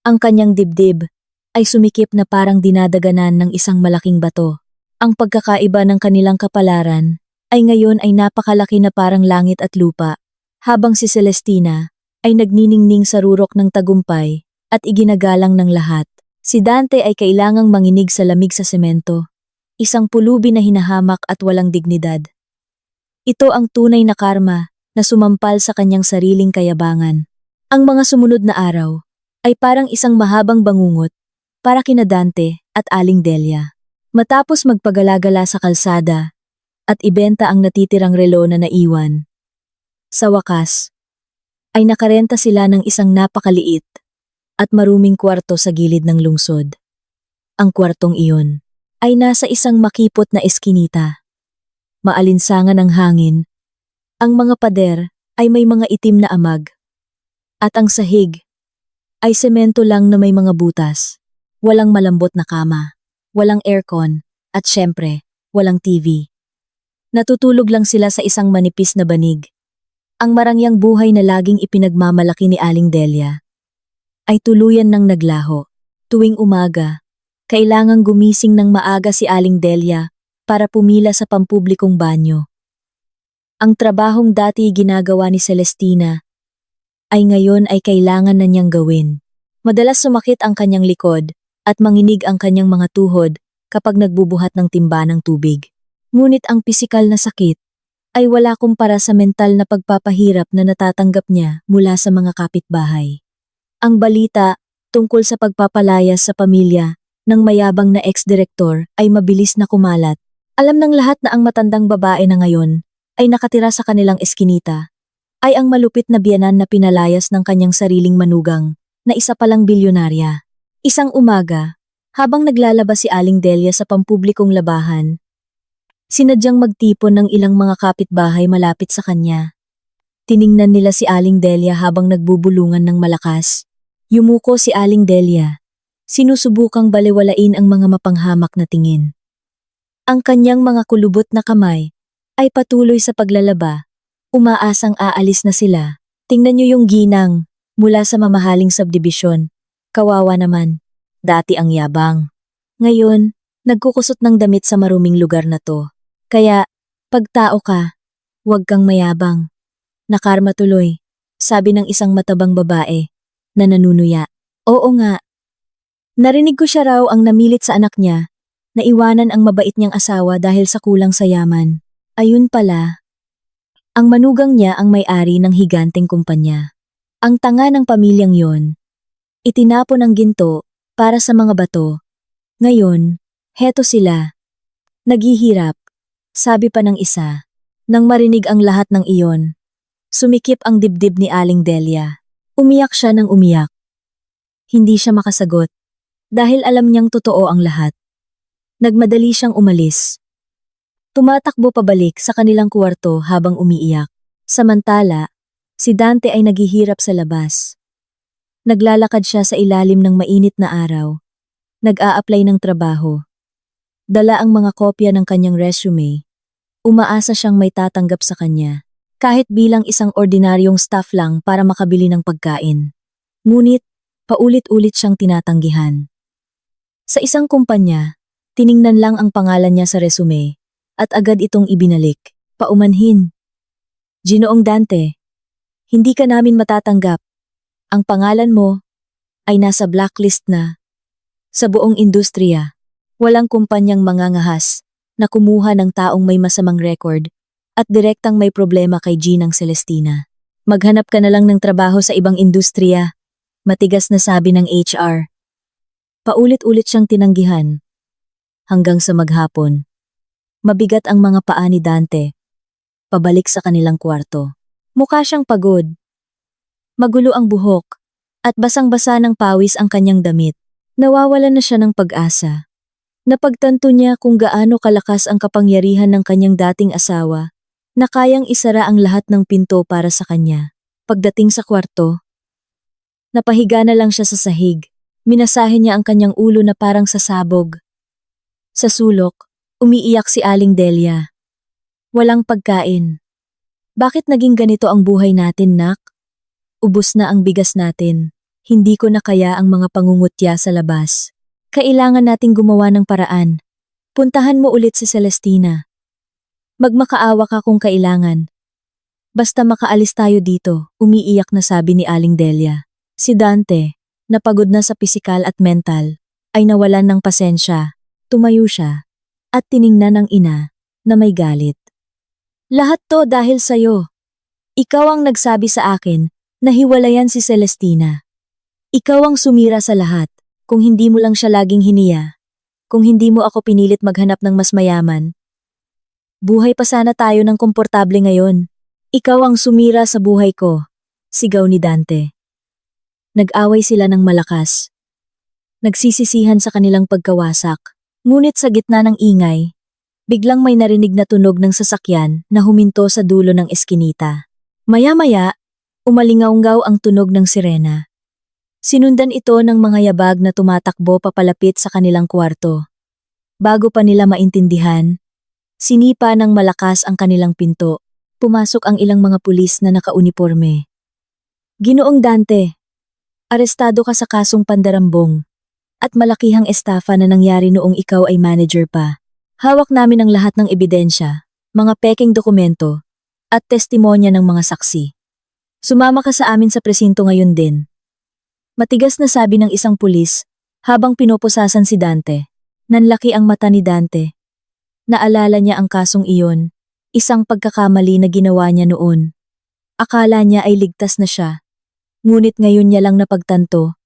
Ang kanyang dibdib ay sumikip na parang dinadaganan ng isang malaking bato. Ang pagkakaiba ng kanilang kapalaran ay ngayon ay napakalaki na parang langit at lupa, habang si Celestina ay nagniningning sa rurok ng tagumpay at iginagalang ng lahat. Si Dante ay kailangang manginig sa lamig sa semento, isang pulubi na hinahamak at walang dignidad. Ito ang tunay na karma na sumampal sa kanyang sariling kayabangan. Ang mga sumunod na araw ay parang isang mahabang bangungot para kina Dante at Aling Delia. Matapos magpagalagala sa kalsada at ibenta ang natitirang relo na naiwan, sa wakas ay nakarenta sila ng isang napakaliit at maruming kwarto sa gilid ng lungsod. Ang kwartong iyon ay nasa isang makipot na eskinita. Maalinsangan ang hangin. Ang mga pader ay may mga itim na amag. At ang sahig ay semento lang na may mga butas. Walang malambot na kama, walang aircon, at syempre, walang TV. Natutulog lang sila sa isang manipis na banig. Ang marangyang buhay na laging ipinagmamalaki ni Aling Delia ay tuluyan ng naglaho. Tuwing umaga, kailangang gumising ng maaga si Aling Delia para pumila sa pampublikong banyo. Ang trabahong dati ginagawa ni Celestina ay ngayon ay kailangan na niyang gawin. Madalas sumakit ang kanyang likod at manginig ang kanyang mga tuhod kapag nagbubuhat ng timba ng tubig. Ngunit ang pisikal na sakit ay wala kumpara sa mental na pagpapahirap na natatanggap niya mula sa mga kapitbahay. Ang balita tungkol sa pagpapalayas sa pamilya ng mayabang na ex-direktor ay mabilis na kumalat. Alam ng lahat na ang matandang babae na ngayon ay nakatira sa kanilang eskinita ay ang malupit na biyanan na pinalayas ng kanyang sariling manugang na isa palang bilyonarya. Isang umaga, habang naglalabas si Aling Delia sa pampublikong labahan, sinadyang magtipon ng ilang mga kapitbahay malapit sa kanya. Tiningnan nila si Aling Delia habang nagbubulungan ng malakas. Yumuko si Aling Delia. Sinusubukang balewalain ang mga mapanghamak na tingin. Ang kanyang mga kulubot na kamay ay patuloy sa paglalaba. Umaasang aalis na sila. Tingnan niyo yung ginang mula sa mamahaling subdibisyon. Kawawa naman. Dati ang yabang. Ngayon, nagkukusot ng damit sa maruming lugar na to. Kaya, pag tao ka, huwag kang mayabang. Nakarma tuloy, sabi ng isang matabang babae na nanunuya. Oo nga. Narinig ko siya raw ang namilit sa anak niya na iwanan ang mabait niyang asawa dahil sa kulang sa yaman. Ayun pala. Ang manugang niya ang may-ari ng higanteng kumpanya. Ang tanga ng pamilyang yon. Itinapon ang ginto para sa mga bato. Ngayon, heto sila. Naghihirap, sabi pa ng isa. Nang marinig ang lahat ng iyon, sumikip ang dibdib ni Aling Delia. Umiyak siya ng umiyak. Hindi siya makasagot dahil alam niyang totoo ang lahat. Nagmadali siyang umalis. Tumatakbo pabalik sa kanilang kwarto habang umiiyak. Samantala, si Dante ay naghihirap sa labas. Naglalakad siya sa ilalim ng mainit na araw. Nag-a-apply ng trabaho. Dala ang mga kopya ng kanyang resume. Umaasa siyang may tatanggap sa kanya. Kahit bilang isang ordinaryong staff lang para makabili ng pagkain. Ngunit, paulit-ulit siyang tinatanggihan. Sa isang kumpanya, tiningnan lang ang pangalan niya sa resume. At agad itong ibinalik, paumanhin. Ginoong Dante, hindi ka namin matatanggap. Ang pangalan mo ay nasa blacklist na. Sa buong industriya, walang kumpanyang mangangahas na kumuha ng taong may masamang record at direktang may problema kay Ginang Celestina. Maghanap ka na lang ng trabaho sa ibang industriya, matigas na sabi ng HR. Paulit-ulit siyang tinanggihan. Hanggang sa maghapon. Mabigat ang mga paa ni Dante. Pabalik sa kanilang kwarto. Mukha siyang pagod. Magulo ang buhok. At basang-basa ng pawis ang kanyang damit. Nawawalan na siya ng pag-asa. Napagtanto niya kung gaano kalakas ang kapangyarihan ng kanyang dating asawa na kayang isara ang lahat ng pinto para sa kanya. Pagdating sa kwarto, napahiga na lang siya sa sahig. Minasahe niya ang kanyang ulo na parang sasabog. Sa sulok, umiiyak si Aling Delia. Walang pagkain. Bakit naging ganito ang buhay natin, nak? Ubus na ang bigas natin. Hindi ko na kaya ang mga pangungutya sa labas. Kailangan nating gumawa ng paraan. Puntahan mo ulit si Celestina. Magmakaawa ka kung kailangan. Basta makaalis tayo dito, umiiyak na sabi ni Aling Delia. Si Dante, napagod na sa pisikal at mental, ay nawalan ng pasensya. Tumayo siya. At tiningnan ng ina na may galit. Lahat to dahil sa'yo. Ikaw ang nagsabi sa akin na hiwalayan si Celestina. Ikaw ang sumira sa lahat kung hindi mo lang siya laging hiniya. Kung hindi mo ako pinilit maghanap ng mas mayaman. Buhay pa sana tayo ng komportable ngayon. Ikaw ang sumira sa buhay ko. Sigaw ni Dante. Nag-away sila ng malakas. Nagsisisihan sa kanilang pagkawasak. Ngunit sa gitna ng ingay, biglang may narinig na tunog ng sasakyan na huminto sa dulo ng eskinita. Maya-maya, umalingaunggaw ang tunog ng sirena. Sinundan ito ng mga yabag na tumatakbo papalapit sa kanilang kwarto. Bago pa nila maintindihan, sinipa ng malakas ang kanilang pinto. Pumasok ang ilang mga pulis na nakauniporme. Ginoong Dante, arestado ka sa kasong pandarambong at malakihang estafa na nangyari noong ikaw ay manager pa. Hawak namin ang lahat ng ebidensya, mga pekeng dokumento, at testimonya ng mga saksi. Sumama ka sa amin sa presinto ngayon din. Matigas na sabi ng isang pulis habang pinoposasan si Dante. Nanlaki ang mata ni Dante. Naalala niya ang kasong iyon, isang pagkakamali na ginawa niya noon. Akala niya ay ligtas na siya. Ngunit ngayon niya lang napagtanto,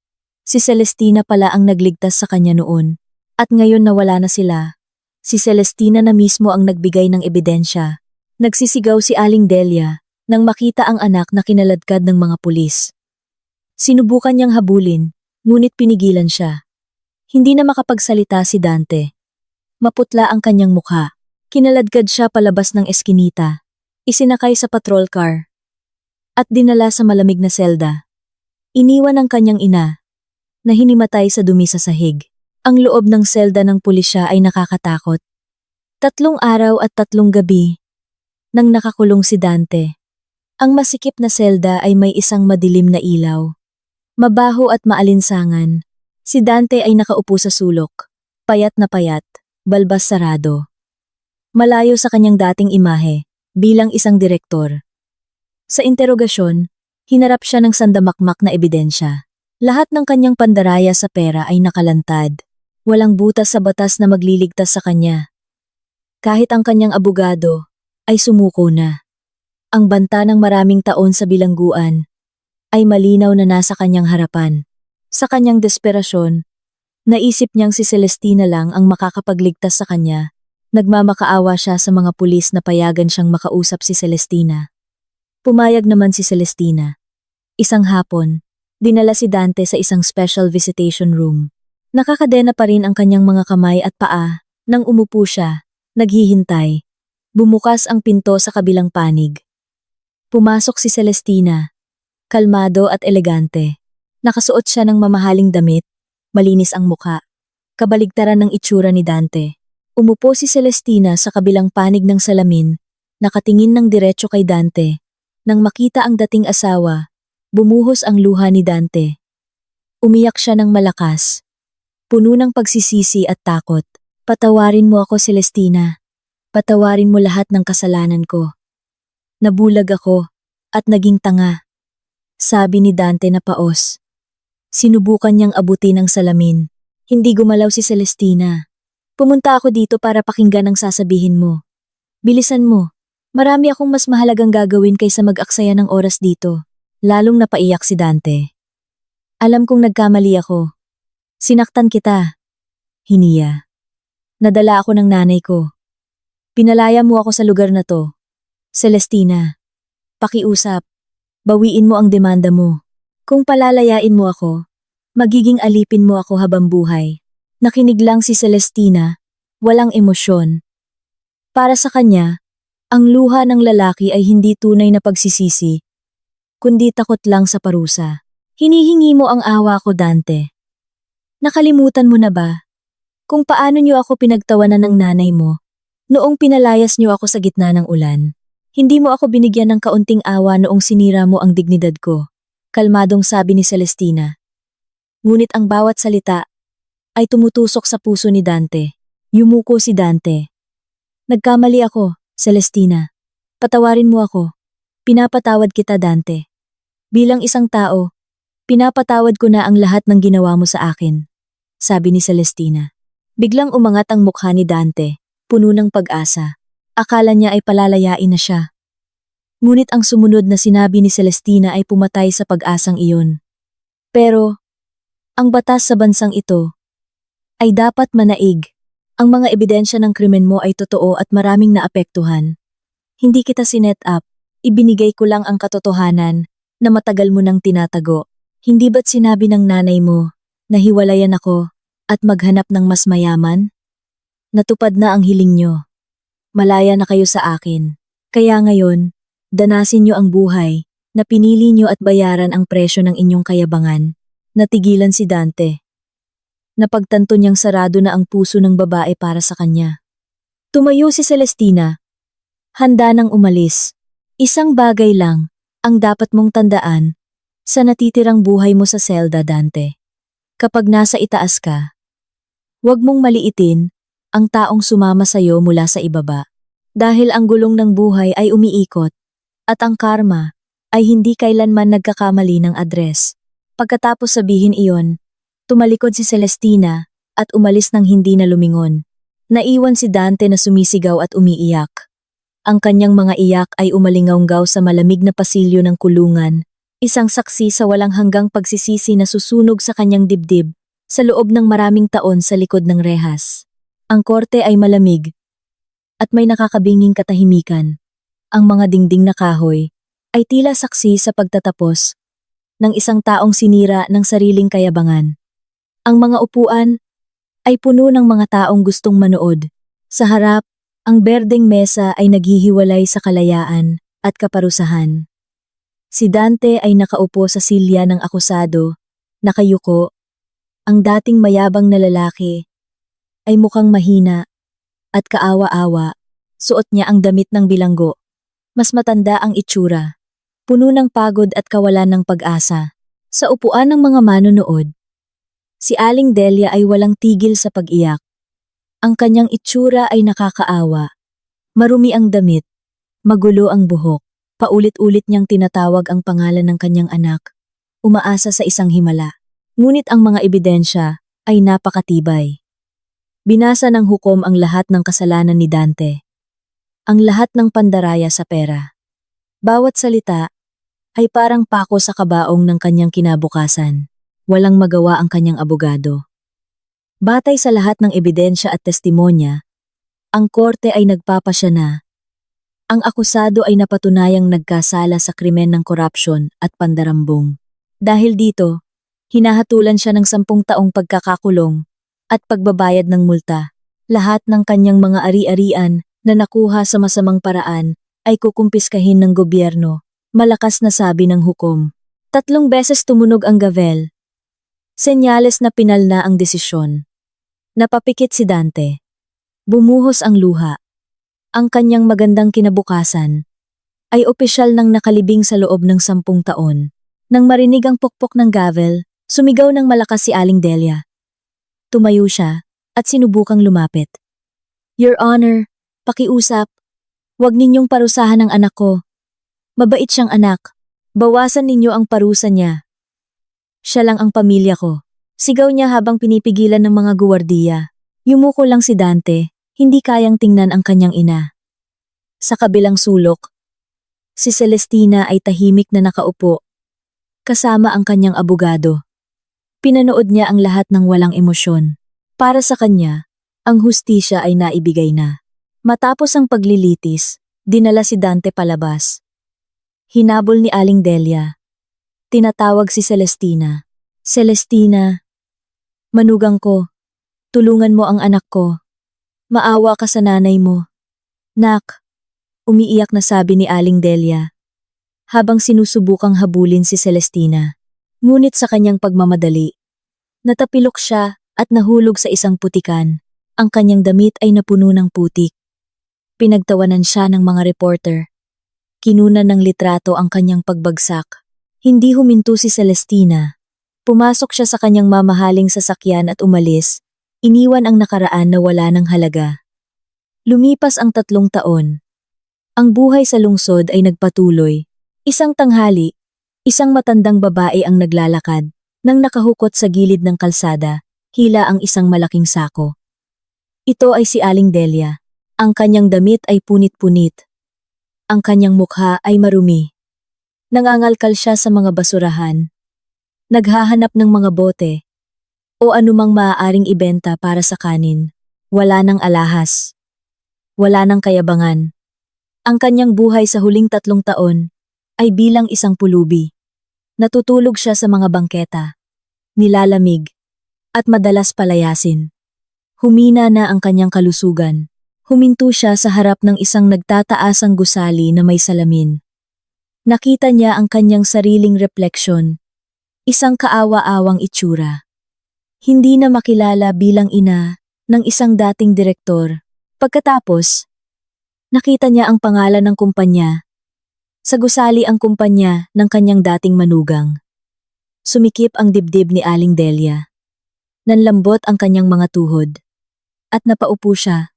si Celestina pala ang nagligtas sa kanya noon. At ngayon na wala na sila, si Celestina na mismo ang nagbigay ng ebidensya. Nagsisigaw si Aling Delia nang makita ang anak na kinaladkad ng mga pulis. Sinubukan niyang habulin, ngunit pinigilan siya. Hindi na makapagsalita si Dante. Maputla ang kanyang mukha. Kinaladkad siya palabas ng eskinita. Isinakay sa patrol car. At dinala sa malamig na selda. Iniwan ang kanyang ina, na hinimatay sa dumi sa sahig. Ang loob ng selda ng pulisya ay nakakatakot. 3 araw at 3 gabi nang nakakulong si Dante. Ang masikip na selda ay may isang madilim na ilaw. Mabaho at maalinsangan. Si Dante ay nakaupo sa sulok. Payat na payat, balbas sarado. Malayo sa kanyang dating imahe, bilang isang direktor. Sa interogasyon, hinarap siya ng sandamakmak na ebidensya. Lahat ng kanyang pandaraya sa pera ay nakalantad. Walang butas sa batas na magliligtas sa kanya. Kahit ang kanyang abogado ay sumuko na. Ang banta ng maraming taon sa bilangguan ay malinaw na nasa kanyang harapan. Sa kanyang desperasyon, naisip niyang si Celestina lang ang makakapagligtas sa kanya. Nagmamakaawa siya sa mga pulis na payagan siyang makausap si Celestina. Pumayag naman si Celestina. Isang hapon, dinala si Dante sa isang special visitation room. Nakakadena pa rin ang kanyang mga kamay at paa nang umupo siya, naghihintay. Bumukas ang pinto sa kabilang panig. Pumasok si Celestina. Kalmado at elegante. Nakasuot siya ng mamahaling damit, malinis ang muka. Kabaligtaran ng itsura ni Dante. Umupo si Celestina sa kabilang panig ng salamin, nakatingin ng diretso kay Dante. Nang makita ang dating asawa, bumuhos ang luha ni Dante. Umiyak siya ng malakas. Puno ng pagsisisi at takot. Patawarin mo ako, Celestina. Patawarin mo lahat ng kasalanan ko. Nabulag ako at naging tanga. Sabi ni Dante na paos. Sinubukan niyang abutin ang salamin. Hindi gumalaw si Celestina. Pumunta ako dito para pakinggan ang sasabihin mo. Bilisan mo. Marami akong mas mahalagang gagawin kaysa mag-aksaya ng oras dito. Lalong napaiyak si Dante. Alam kong nagkamali ako. Sinaktan kita. Hiniya. Nadala ako ng nanay ko. Pinalaya mo ako sa lugar na to. Celestina. Pakiusap. Bawiin mo ang demanda mo. Kung palalayain mo ako, magiging alipin mo ako habang buhay. Nakinig lang si Celestina, walang emosyon. Para sa kanya, ang luha ng lalaki ay hindi tunay na pagsisisi, kundi takot lang sa parusa. Hinihingi mo ang awa ko, Dante. Nakalimutan mo na ba kung paano niyo ako pinagtawanan ng nanay mo noong pinalayas niyo ako sa gitna ng ulan? Hindi mo ako binigyan ng kaunting awa noong sinira mo ang dignidad ko, kalmadong sabi ni Celestina. Ngunit ang bawat salita ay tumutusok sa puso ni Dante. Yumuko si Dante. Nagkamali ako, Celestina. Patawarin mo ako. Pinapatawad kita, Dante. Bilang isang tao, pinapatawad ko na ang lahat ng ginawa mo sa akin, sabi ni Celestina. Biglang umangat ang mukha ni Dante, puno ng pag-asa. Akala niya ay palalayain na siya. Ngunit ang sumunod na sinabi ni Celestina ay pumatay sa pag-asang iyon. Pero, ang batas sa bansang ito ay dapat manaig. Ang mga ebidensya ng krimen mo ay totoo at maraming naapektuhan. Hindi kita sinet up, ibinigay ko lang ang katotohanan na matagal mo nang tinatago. Hindi ba't sinabi ng nanay mo na hiwalayan ako at maghanap ng mas mayaman? Natupad na ang hiling nyo. Malaya na kayo sa akin. Kaya ngayon, danasin nyo ang buhay na pinili nyo at bayaran ang presyo ng inyong kayabangan. Natigilan si Dante. Napagtanto niyang sarado na ang puso ng babae para sa kanya. Tumayo si Celestina. Handa nang umalis. Isang bagay lang ang dapat mong tandaan sa natitirang buhay mo sa selda, Dante. Kapag nasa itaas ka, huwag mong maliitin ang taong sumama sa'yo mula sa ibaba. Dahil ang gulong ng buhay ay umiikot at ang karma ay hindi kailanman nagkakamali ng address. Pagkatapos sabihin iyon, tumalikod si Celestina at umalis nang hindi na lumingon. Naiwan si Dante na sumisigaw at umiiyak. Ang kanyang mga iyak ay umalingaunggaw sa malamig na pasilyo ng kulungan, isang saksi sa walang hanggang pagsisisi na susunog sa kanyang dibdib sa loob ng maraming taon sa likod ng rehas. Ang korte ay malamig at may nakakabinging katahimikan. Ang mga dingding na kahoy ay tila saksi sa pagtatapos ng isang taong sinira ng sariling kayabangan. Ang mga upuan ay puno ng mga taong gustong manood. Sa harap, ang berdeng mesa ay naghihiwalay sa kalayaan at kaparusahan. Si Dante ay nakaupo sa silya ng akusado, nakayuko. Ang dating mayabang na lalaki ay mukhang mahina at kaawa-awa. Suot niya ang damit ng bilanggo. Mas matanda ang itsura, puno ng pagod at kawalan ng pag-asa. Sa upuan ng mga manonood, si Aling Delia ay walang tigil sa pag-iyak. Ang kanyang itsura ay nakakaawa. Marumi ang damit, magulo ang buhok. Paulit-ulit niyang tinatawag ang pangalan ng kanyang anak, umaasa sa isang himala. Ngunit ang mga ebidensya ay napakatibay. Binasa ng hukom ang lahat ng kasalanan ni Dante. Ang lahat ng pandaraya sa pera. Bawat salita ay parang pako sa kabaong ng kanyang kinabukasan. Walang magawa ang kanyang abogado. Batay sa lahat ng ebidensya at testimonya, ang korte ay nagpapasya na ang akusado ay napatunayang nagkasala sa krimen ng korupsyon at pandarambong. Dahil dito, hinahatulan siya ng 10 taong pagkakakulong at pagbabayad ng multa. Lahat ng kanyang mga ari-arian na nakuha sa masamang paraan ay kukumpiskahin ng gobyerno, malakas na sabi ng hukom. 3 beses tumunog ang gavel. Senyales na pinal na ang desisyon. Napapikit si Dante. Bumuhos ang luha. Ang kanyang magandang kinabukasan ay opisyal nang nakalibing sa loob ng 10 taon. Nang marinig ang pukpok ng gavel, sumigaw ng malakas si Aling Delia. Tumayo siya at sinubukang lumapit. Your Honor, pakiusap. Huwag ninyong parusahan ang anak ko. Mabait siyang anak. Bawasan ninyo ang parusa niya. Siya lang ang pamilya ko. Sigaw niya habang pinipigilan ng mga guwardiya. Yumuko lang si Dante, hindi kayang tingnan ang kanyang ina. Sa kabilang sulok, si Celestina ay tahimik na nakaupo, kasama ang kanyang abogado. Pinanood niya ang lahat ng walang emosyon. Para sa kanya, ang hustisya ay naibigay na. Matapos ang paglilitis, dinala si Dante palabas. Hinabol ni Aling Delia. Tinatawag si Celestina. Celestina, manugang ko, tulungan mo ang anak ko. Maawa ka sa nanay mo. Nak, umiiyak na sabi ni Aling Delia, habang sinusubukang habulin si Celestina. Ngunit sa kanyang pagmamadali, natapilok siya at nahulog sa isang putikan. Ang kanyang damit ay napuno ng putik. Pinagtawanan siya ng mga reporter. Kinunan ng litrato ang kanyang pagbagsak. Hindi huminto si Celestina. Pumasok siya sa kanyang mamahaling sasakyan at umalis. Iniwan ang nakaraan na wala ng halaga. Lumipas ang 3 taon. Ang buhay sa lungsod ay nagpatuloy. Isang tanghali, isang matandang babae ang naglalakad. Nang nakahukot sa gilid ng kalsada, hila ang isang malaking sako. Ito ay si Aling Delia. Ang kanyang damit ay punit-punit. Ang kanyang mukha ay marumi. Nangangalkal siya sa mga basurahan. Naghahanap ng mga bote o anumang maaaring ibenta para sa kanin. Wala nang alahas. Wala nang kayabangan. Ang kanyang buhay sa huling 3 taon ay bilang isang pulubi. Natutulog siya sa mga bangketa, nilalamig, at madalas palayasin. Humina na ang kanyang kalusugan. Huminto siya sa harap ng isang nagtataasang gusali na may salamin. Nakita niya ang kanyang sariling refleksyon, isang kaawa-awang itsura. Hindi na makilala bilang ina ng isang dating direktor. Pagkatapos, nakita niya ang pangalan ng kumpanya. Sa gusali ang kumpanya ng kanyang dating manugang. Sumikip ang dibdib ni Aling Delia. Nanlambot ang kanyang mga tuhod. At napaupo siya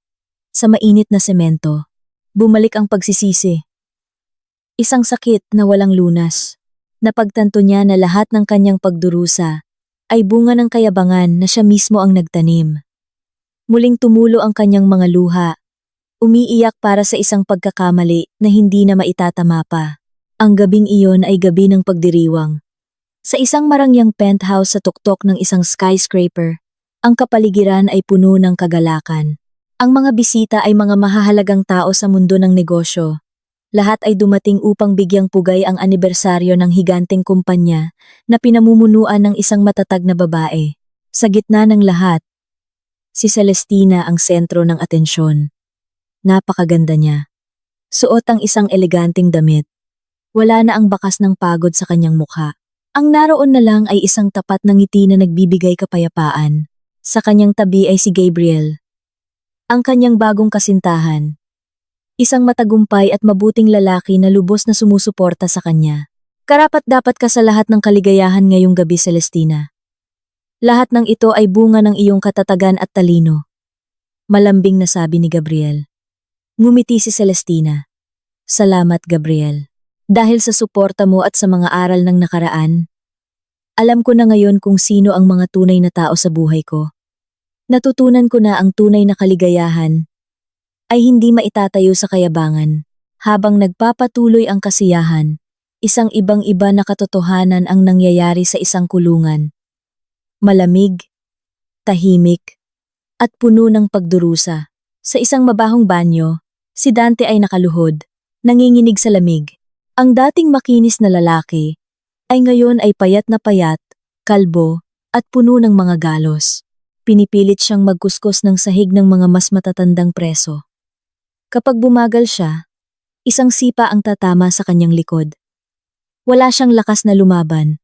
sa mainit na semento. Bumalik ang pagsisisi. Isang sakit na walang lunas. Napagtanto niya na lahat ng kanyang pagdurusa ay bunga ng kayabangan na siya mismo ang nagtanim. Muling tumulo ang kanyang mga luha. Umiiyak para sa isang pagkakamali na hindi na maitatama pa. Ang gabing iyon ay gabi ng pagdiriwang. Sa isang marangyang penthouse sa tuktok ng isang skyscraper, ang kapaligiran ay puno ng kagalakan. Ang mga bisita ay mga mahahalagang tao sa mundo ng negosyo. Lahat ay dumating upang bigyang pugay ang anibersaryo ng higanteng kumpanya na pinamumunuan ng isang matatag na babae. Sa gitna ng lahat, si Celestina ang sentro ng atensyon. Napakaganda niya. Suot ang isang eleganteng damit. Wala na ang bakas ng pagod sa kanyang mukha. Ang naroon na lang ay isang tapat na ngiti na nagbibigay kapayapaan. Sa kanyang tabi ay si Gabriel, ang kanyang bagong kasintahan. Isang matagumpay at mabuting lalaki na lubos na sumusuporta sa kanya. Karapat-dapat ka sa lahat ng kaligayahan ngayong gabi, Celestina. Lahat ng ito ay bunga ng iyong katatagan at talino. Malambing na sabi ni Gabriel. Ngumiti si Celestina. Salamat, Gabriel. Dahil sa suporta mo at sa mga aral ng nakaraan, alam ko na ngayon kung sino ang mga tunay na tao sa buhay ko. Natutunan ko na ang tunay na kaligayahan ay hindi maitatayo sa kayabangan. Habang nagpapatuloy ang kasiyahan, isang ibang-iba na katotohanan ang nangyayari sa isang kulungan. Malamig, tahimik, at puno ng pagdurusa. Sa isang mabahong banyo, si Dante ay nakaluhod, nanginginig sa lamig. Ang dating makinis na lalaki ay ngayon ay payat, kalbo, at puno ng mga galos. Pinipilit siyang magkuskus ng sahig ng mga mas matatandang preso. Kapag bumagal siya, isang sipa ang tatama sa kanyang likod. Wala siyang lakas na lumaban.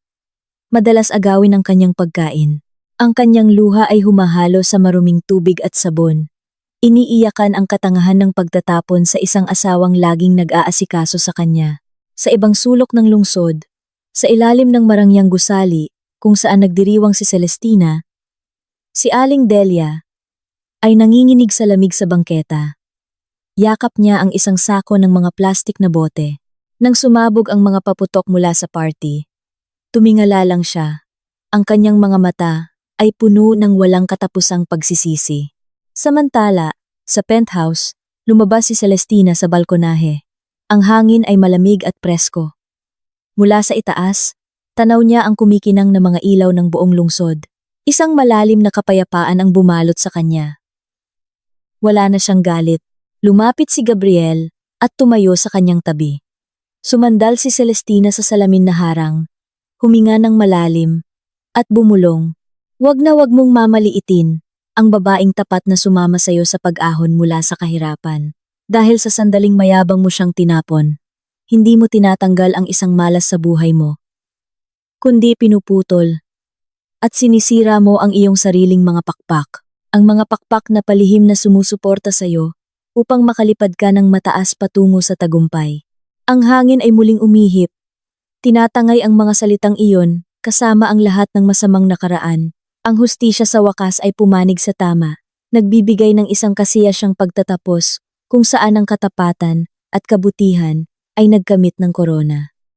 Madalas agawin ang kanyang pagkain. Ang kanyang luha ay humahalo sa maruming tubig at sabon. Iniiyakan ang katangahan ng pagtatapon sa isang asawang laging nag-aasikaso sa kanya. Sa ibang sulok ng lungsod, sa ilalim ng marangyang gusali, kung saan nagdiriwang si Celestina, si Aling Delia ay nanginginig sa lamig sa bangketa. Yakap niya ang isang sako ng mga plastik na bote. Nang sumabog ang mga paputok mula sa party, tumingala lang siya. Ang kanyang mga mata ay puno ng walang katapusang pagsisisi. Samantala, sa penthouse, lumabas si Celestina sa balkonahe. Ang hangin ay malamig at presko. Mula sa itaas, tanaw niya ang kumikinang na mga ilaw ng buong lungsod. Isang malalim na kapayapaan ang bumalot sa kanya. Wala na siyang galit. Lumapit si Gabriel at tumayo sa kanyang tabi. Sumandal si Celestina sa salamin na harang, huminga ng malalim, at bumulong. Wag na wag mong mamaliitin ang babaeng tapat na sumama sa'yo sa pag-ahon mula sa kahirapan. Dahil sa sandaling mayabang mo siyang tinapon, hindi mo tinatanggal ang isang malas sa buhay mo, kundi pinuputol at sinisira mo ang iyong sariling mga pakpak. Ang mga pakpak na palihim na sumusuporta sa'yo upang makalipad ka ng mataas patungo sa tagumpay. Ang hangin ay muling umihip. Tinatangay ang mga salitang iyon kasama ang lahat ng masamang nakaraan. Ang hustisya sa wakas ay pumanig sa tama, nagbibigay ng isang kasiyasyang pagtatapos kung saan ang katapatan at kabutihan ay nagkamit ng korona.